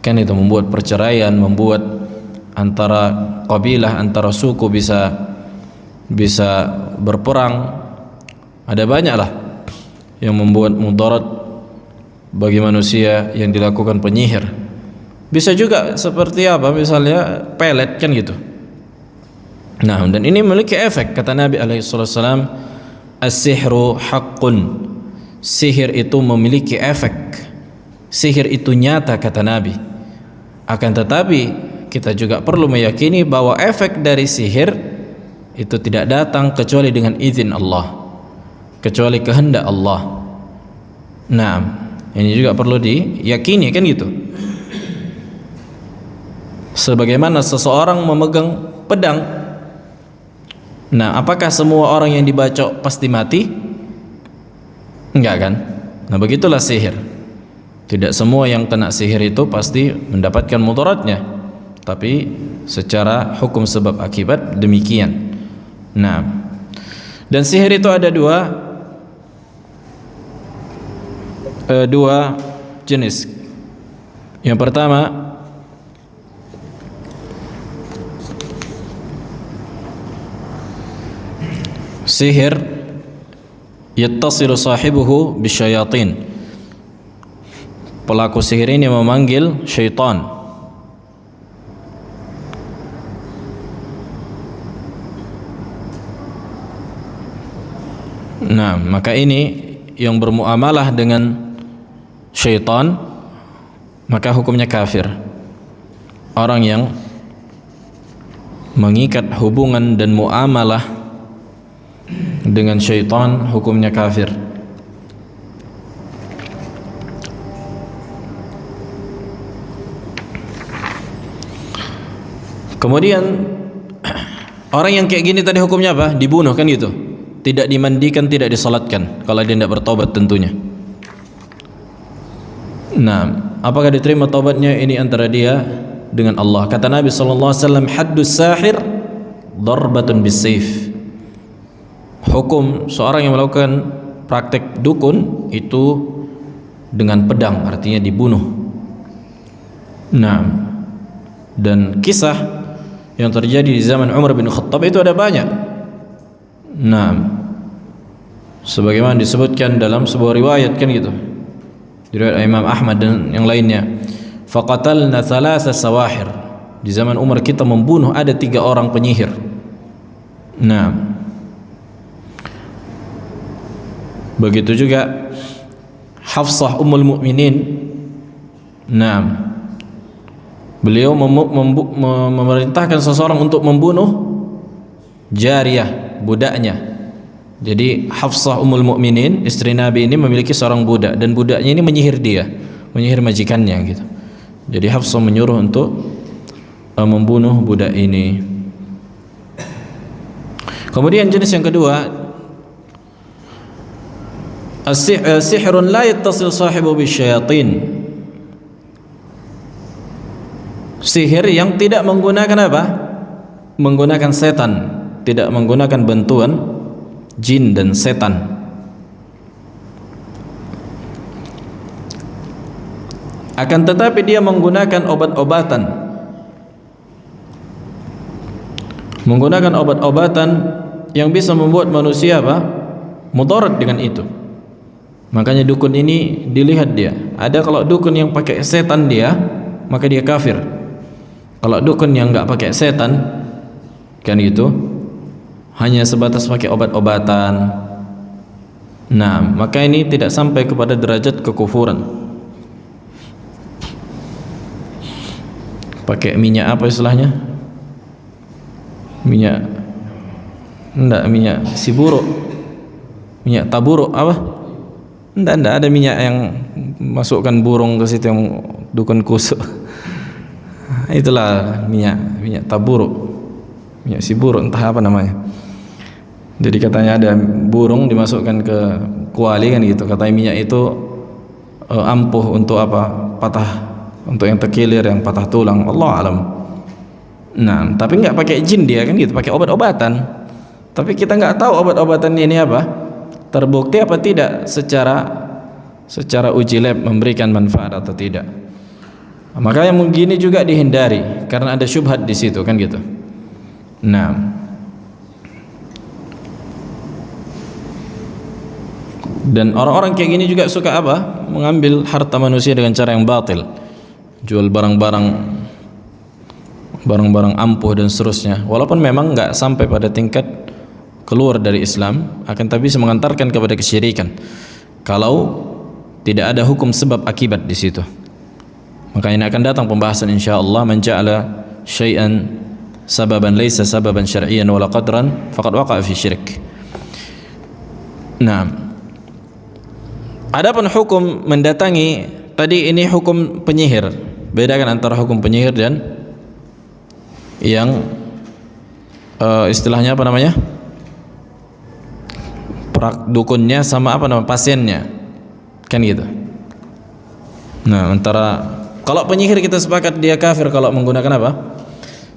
kan itu membuat perceraian, membuat antara kabilah, antara suku bisa berperang. Ada banyaklah yang membuat mudarat bagi manusia yang dilakukan penyihir. Bisa juga seperti misalnya pelet kan gitu. Nah, dan ini memiliki efek. Kata Nabi alaihissalam, as-sihru haqqun. Sihir itu memiliki efek. Sihir itu nyata, kata Nabi. Akan tetapi kita juga perlu meyakini bahwa efek dari sihir itu tidak datang kecuali dengan izin Allah, kecuali kehendak Allah. Nah, ini juga perlu diyakini kan gitu. Sebagaimana seseorang memegang pedang. Nah, apakah semua orang yang dibacok pasti mati? Enggak kan? Nah, begitulah sihir. Tidak semua yang kena sihir itu pasti mendapatkan mudaratnya, tapi secara hukum sebab akibat demikian. Nah, dan sihir itu ada dua jenis. Yang pertama, sihir yattasilu sahibuhu bisyayatin. Pelaku sihir ini memanggil syaitan. Nah, maka ini yang bermuamalah dengan syaitan, maka hukumnya kafir. Orang yang mengikat hubungan dan muamalah dengan syaitan, hukumnya kafir. Kemudian orang yang kayak gini tadi hukumnya apa? Dibunuh kan gitu. Tidak dimandikan, tidak disalatkan kalau dia tidak bertobat tentunya. Nah, apakah diterima taubatnya? Ini antara dia dengan Allah. Kata Nabi sallallahu alaihi wasallam, haddus sahir darbatun bisayf. Hukum seorang yang melakukan praktek dukun itu dengan pedang, artinya dibunuh. Nah, Dan kisah yang terjadi di zaman Umar bin Khattab itu ada banyak. Nah, sebagaimana disebutkan dalam sebuah riwayat kan gitu, riwayat Imam Ahmad dan yang lainnya, faqatalna thalatha sawahir, di zaman Umar kita membunuh ada 3 orang penyihir. Nah, begitu juga Hafsah Ummul Mukminin. Nah, beliau memerintahkan seseorang untuk membunuh jariyah, budaknya. Jadi Hafsah Ummul Mukminin, istri Nabi ini memiliki seorang budak, dan budaknya ini menyihir dia, menyihir majikannya gitu. Jadi Hafsah menyuruh untuk membunuh budak ini. Kemudian jenis yang kedua, sihrun la yattasil sahibu bisyayatin. Sihir yang tidak menggunakan apa? Menggunakan setan, tidak menggunakan bantuan jin dan setan. Akan tetapi dia menggunakan obat-obatan, menggunakan obat-obatan yang bisa membuat manusia apa? Mudarat dengan itu. Makanya dukun ini dilihat dia. Ada kalau dukun yang pakai setan dia, maka dia kafir. Kalau dukun yang enggak pakai setan, kan gitu, hanya sebatas pakai obat-obatan, nah, maka ini tidak sampai kepada derajat kekufuran. Pakai minyak apa istilahnya? Minyak si buruk, minyak taburuk apa? Enggak ada minyak yang masukkan burung ke situ yang dukun kusuk. Itulah minyak taburuk, minyak si buruk, entah apa namanya. Jadi katanya ada burung dimasukkan ke kuali kan gitu. Katanya minyak itu ampuh untuk apa? Patah, untuk yang terkilir, yang patah tulang. Allah alam. Nah, tapi nggak pakai jin dia kan gitu, pakai obat-obatan. Tapi kita nggak tahu obat-obatan ini apa, terbukti apa tidak secara uji lab memberikan manfaat atau tidak. Maka yang begini juga dihindari karena ada syubhat di situ kan gitu. Nah, dan orang-orang kayak gini juga suka apa? Mengambil harta manusia dengan cara yang batil, jual barang-barang ampuh dan seterusnya. Walaupun memang nggak sampai pada tingkat keluar dari Islam, akan tapi bisa mengantarkan kepada kesyirikan kalau tidak ada hukum sebab akibat di situ. Maka ini akan datang pembahasan insyaallah, man ja'ala syai'an sababan laysa sababan syar'iyyan wala qadran faqad waqa'a fi syirik. Nah, adapun hukum mendatangi tadi, ini hukum penyihir. Bedakan antara hukum penyihir dan yang istilahnya apa namanya? Dukunnya sama apa namanya, pasiennya kan gitu. Nah, antara kalau penyihir kita sepakat dia kafir kalau menggunakan apa?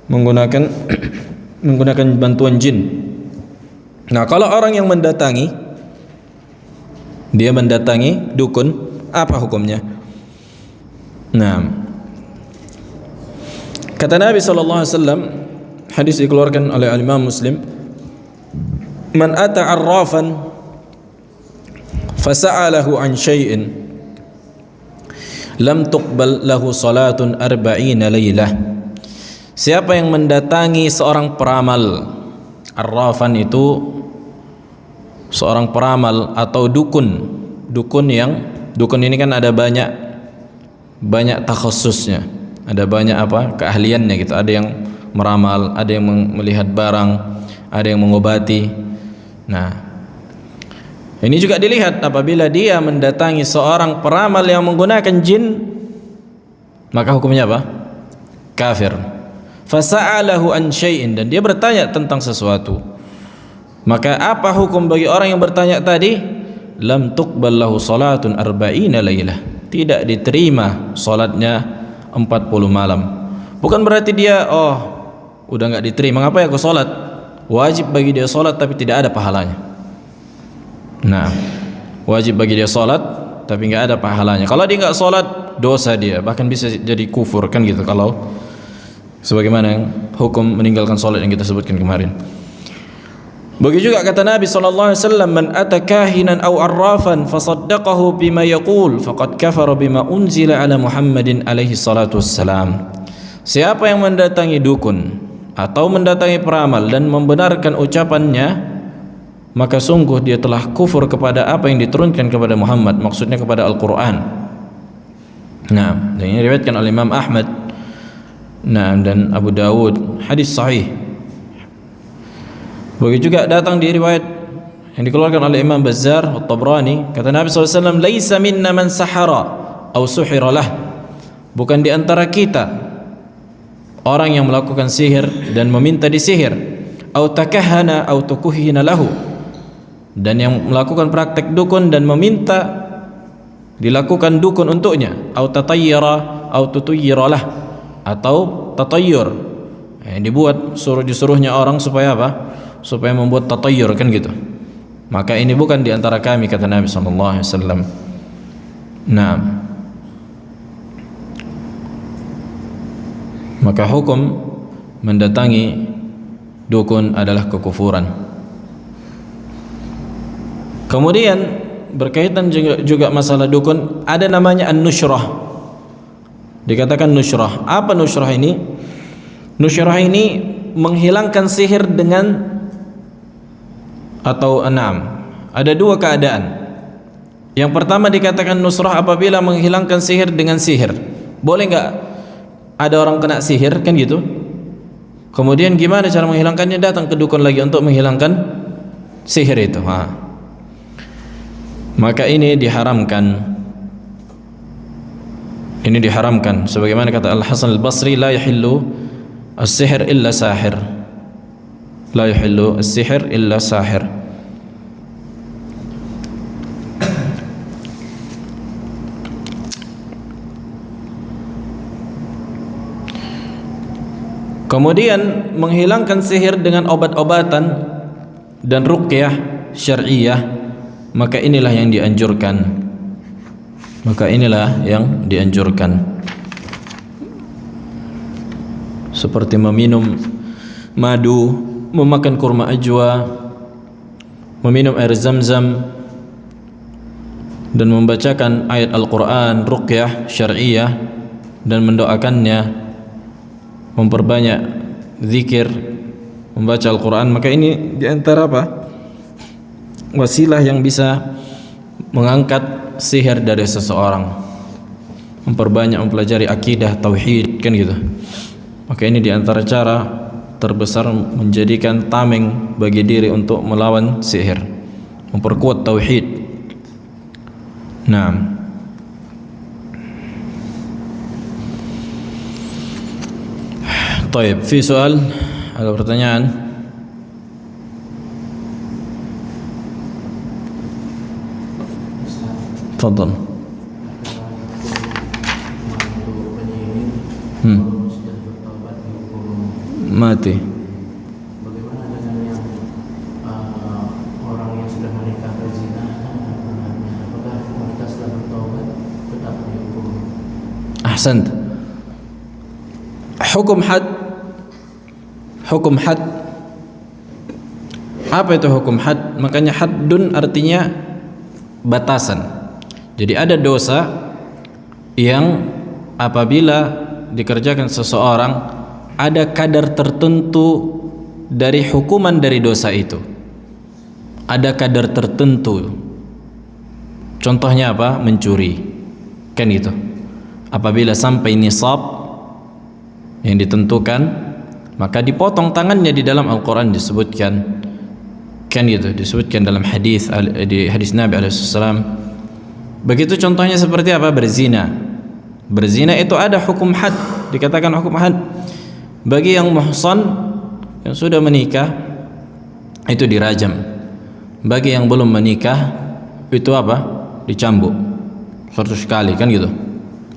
Menggunakan bantuan jin. Nah, kalau orang yang mendatangi, dia mendatangi dukun, apa hukumnya? Nah, kata Nabi SAW, hadis dikeluarkan oleh Imam Muslim, man ata arrafan fasa'alahu an syai'in lam tuqbal lahu salatun arba'ina laylah. Siapa yang mendatangi seorang peramal, arrafan itu seorang peramal atau dukun ini kan ada banyak takhasusnya, ada banyak apa keahliannya gitu. Ada yang meramal, ada yang melihat barang, ada yang mengobati. Nah, ini juga dilihat apabila dia mendatangi seorang peramal yang menggunakan jin, maka hukumnya apa? Kafir. Fasa'alahu an syai'in, dan dia bertanya tentang sesuatu. Maka apa hukum bagi orang yang bertanya tadi? Lam tuqbal lahu salatun arba'ina lailah. Tidak diterima salatnya 40 malam. Bukan berarti dia udah enggak diterima, ngapain aku salat? Wajib bagi dia salat tapi tidak ada pahalanya. Nah, wajib bagi dia salat tapi enggak ada pahalanya. Kalau dia enggak salat, dosa dia, bahkan bisa jadi kufur kan gitu. Kalau sebagaimana hukum meninggalkan salat yang kita sebutkan kemarin. Begitu juga kata Nabi SAW, man ata kahinan aw arrafan fasaddaqahu bima yaqul faqad kafara bima unzila ala Muhammadin alaihi salatu wassalam. Siapa yang mendatangi dukun atau mendatangi peramal dan membenarkan ucapannya, maka sungguh dia telah kufur kepada apa yang diturunkan kepada Muhammad, maksudnya kepada Al-Quran. Nah, dan ini diriwayatkan oleh Imam Ahmad, nah, dan Abu Dawud, hadis sahih. Begitu juga datang di riwayat yang dikeluarkan oleh Imam Bazzar At-Tabrani, kata Nabi SAW, laisa minna man sahara aw suhira lah. Bukan di antara kita orang yang melakukan sihir dan meminta disihir, aw takahhana aw tukuhina lahu, dan yang melakukan praktek dukun dan meminta dilakukan dukun untuknya, aw tatayyara aw tutuyyira lah, atau tatayyur, yang dibuat disuruhnya orang supaya apa? Supaya membuat tatayyur, kan gitu. Maka ini bukan di antara kami, kata Nabi sallallahu alaihi wasallam. Nah, maka hukum mendatangi dukun adalah kekufuran. Kemudian berkaitan juga masalah dukun, ada namanya an-nusyrah. Dikatakan nusyrah. Apa nusyrah ini? Nusyrah ini menghilangkan sihir dengan, atau ada dua keadaan. Yang pertama dikatakan nusrah apabila menghilangkan sihir dengan sihir. Boleh nggak ada orang kena sihir, kan gitu? Kemudian gimana cara menghilangkannya? Datang ke dukun lagi untuk menghilangkan sihir itu. Maka ini diharamkan. Ini diharamkan. Sebagaimana kata Al-Hasan Al-Basri, la yahillu as-sihr illa sahir. La yahillu as-sihr illa sahir. Kemudian menghilangkan sihir dengan obat-obatan dan ruqyah syar'iyah, maka inilah yang dianjurkan. Maka inilah yang dianjurkan. Seperti meminum madu, memakan kurma ajwa, meminum air zam-zam, dan membacakan ayat Al-Quran, ruqyah syar'iyah, dan mendoakannya, memperbanyak zikir, membaca Al-Quran. Maka ini diantara apa? Wasilah yang bisa mengangkat sihir dari seseorang, memperbanyak mempelajari akidah, tauhid, kan gitu. Maka ini diantara cara terbesar menjadikan tameng bagi diri untuk melawan sihir, memperkuat tauhid. Nah, طيب, fi soal, ada pertanyaan? Tafadhal. Mati. Bagaimana dengan yang orang yang sudah menikah berzina, apakah mereka setelah bertaubat tetap dihukum? Ahsant. Hukum had. Hukum had. Apa itu hukum had? Makanya haddun artinya batasan. Jadi ada dosa yang apabila dikerjakan seseorang, ada kadar tertentu dari hukuman dari dosa itu. Ada kadar tertentu. Contohnya apa? Mencuri, kan itu. Apabila sampai nisab yang ditentukan, maka dipotong tangannya. Di dalam Al-Quran disebutkan, kan gitu, disebutkan dalam hadis, di hadis Nabi SAW. Begitu contohnya seperti apa? Berzina. Berzina itu ada hukum had, dikatakan hukum had. Bagi yang muhsan, yang sudah menikah, itu dirajam. Bagi yang belum menikah, itu apa? Dicambuk 100 kali, kan gitu.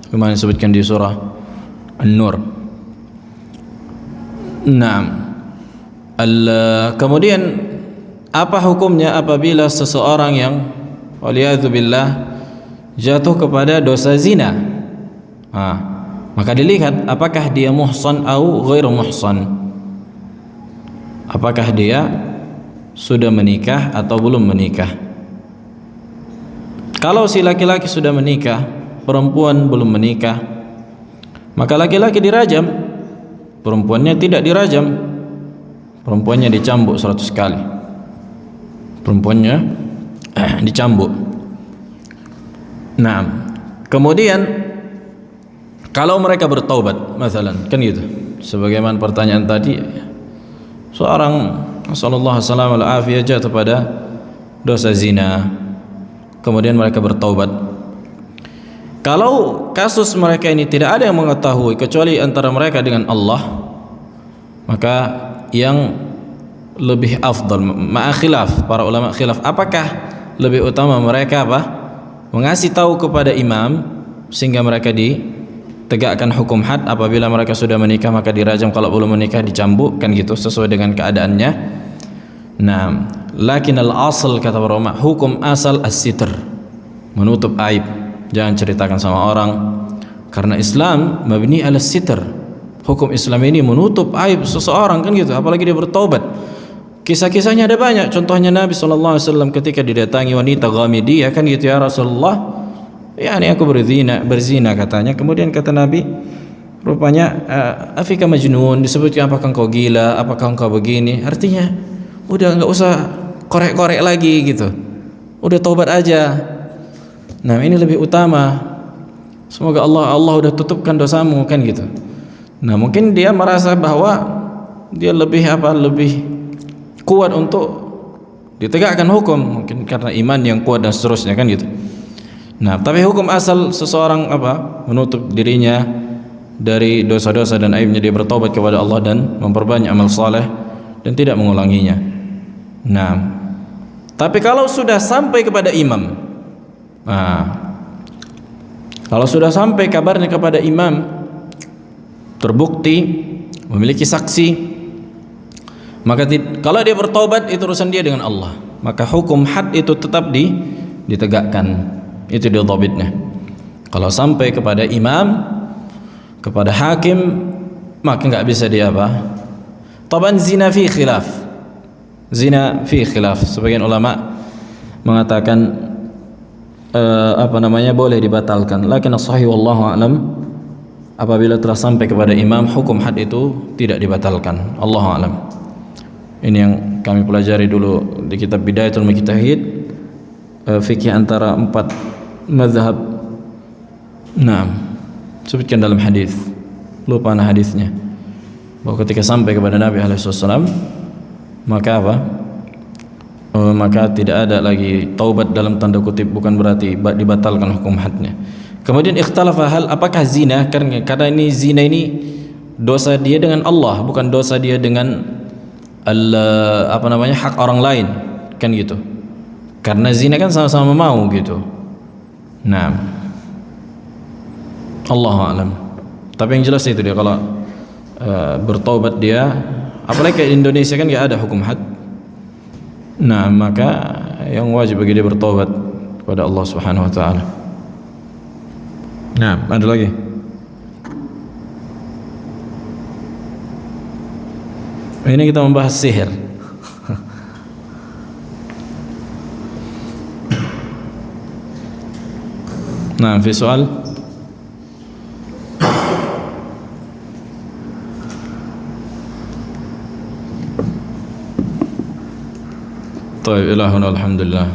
Kemarin disebutkan di surah An-Nur. Nah, kemudian apa hukumnya apabila seseorang yang waliyadzubillah jatuh kepada dosa zina? Maka dilihat apakah dia muhsan atau ghairu muhsan. Apakah dia sudah menikah atau belum menikah. Kalau si laki-laki sudah menikah, perempuan belum menikah, maka laki-laki dirajam, perempuannya tidak dirajam. Perempuannya dicambuk 100 kali. Perempuannya dicambuk. Nah, kemudian kalau mereka bertaubat, masalan, kan gitu. Sebagaimana pertanyaan tadi, seorang sallallahu alaihi wasallam jatuh pada dosa zina, kemudian mereka bertaubat. Kalau kasus mereka ini tidak ada yang mengetahui kecuali antara mereka dengan Allah, maka yang lebih afdal, ma'a khilaf, para ulama khilaf, apakah lebih utama mereka mengasih tahu kepada imam sehingga mereka ditegakkan hukum had, apabila mereka sudah menikah maka dirajam, kalau belum menikah dicambuk, kan gitu, sesuai dengan keadaannya. Nah, lakin al-asl, kata para ulama, hukum asal as-sitr, menutup aib, jangan ceritakan sama orang, karena Islam mabni ala sitr. Hukum Islam ini menutup aib seseorang, kan gitu, apalagi dia bertaubat. Kisah-kisahnya ada banyak. Contohnya Nabi SAW ketika didatangi wanita Ghamidiyah, kan gitu, ya Rasulullah, ya ini aku berzina katanya. Kemudian kata Nabi, rupanya afika majnun, disebutkan apakah engkau gila, apakah engkau begini. Artinya udah enggak usah korek-korek lagi gitu, udah taubat aja. Nah, ini lebih utama. Semoga Allah udah tutupkan dosamu, kan gitu. Nah, mungkin dia merasa bahwa dia lebih kuat untuk ditegakkan hukum, mungkin karena iman yang kuat dan seterusnya, kan gitu. Nah, tapi hukum asal seseorang menutup dirinya dari dosa-dosa dan aibnya, dia bertobat kepada Allah dan memperbanyak amal saleh dan tidak mengulanginya. Nah, tapi kalau sudah sampai kepada imam, kalau sudah sampai kabarnya kepada imam, terbukti memiliki saksi, maka kalau dia bertobat itu urusan dia dengan Allah, maka hukum had itu tetap ditegakkan. Itu dia dhabitnya. Kalau sampai kepada imam, kepada hakim, maka enggak bisa dia Taban zina fi khilaf. Zina fi khilaf. Sebagian ulama mengatakan boleh dibatalkan. Lakin as-sahih wallahu a'lam, apabila telah sampai kepada imam, hukum had itu tidak dibatalkan. Allahu a'lam. Ini yang kami pelajari dulu di kitab Bidayatul Mujtahid, fikih antara 4 mazhab. Nah, sebutkan dalam hadis, lupa hadisnya, bahwa ketika sampai kepada Nabi SAW, maka maka tidak ada lagi taubat dalam tanda kutip, bukan berarti dibatalkan hukum hadnya. Kemudian ikhtalafa hal, apakah zina, karena ini zina ini dosa dia dengan Allah, bukan dosa dia dengan hak orang lain, kan gitu. Karena zina kan sama-sama mau gitu. Nah, Allahu a'lam. Tapi yang jelas itu dia kalau bertaubat dia, apalagi di Indonesia kan nggak ada hukum had. Nah, maka yang wajib bagi dia bertaubat kepada Allah Subhanahu wa taala. Nah, ada lagi. Ini kita membahas sihir. Nah, fi soal. طيب إلهنا الحمد لله.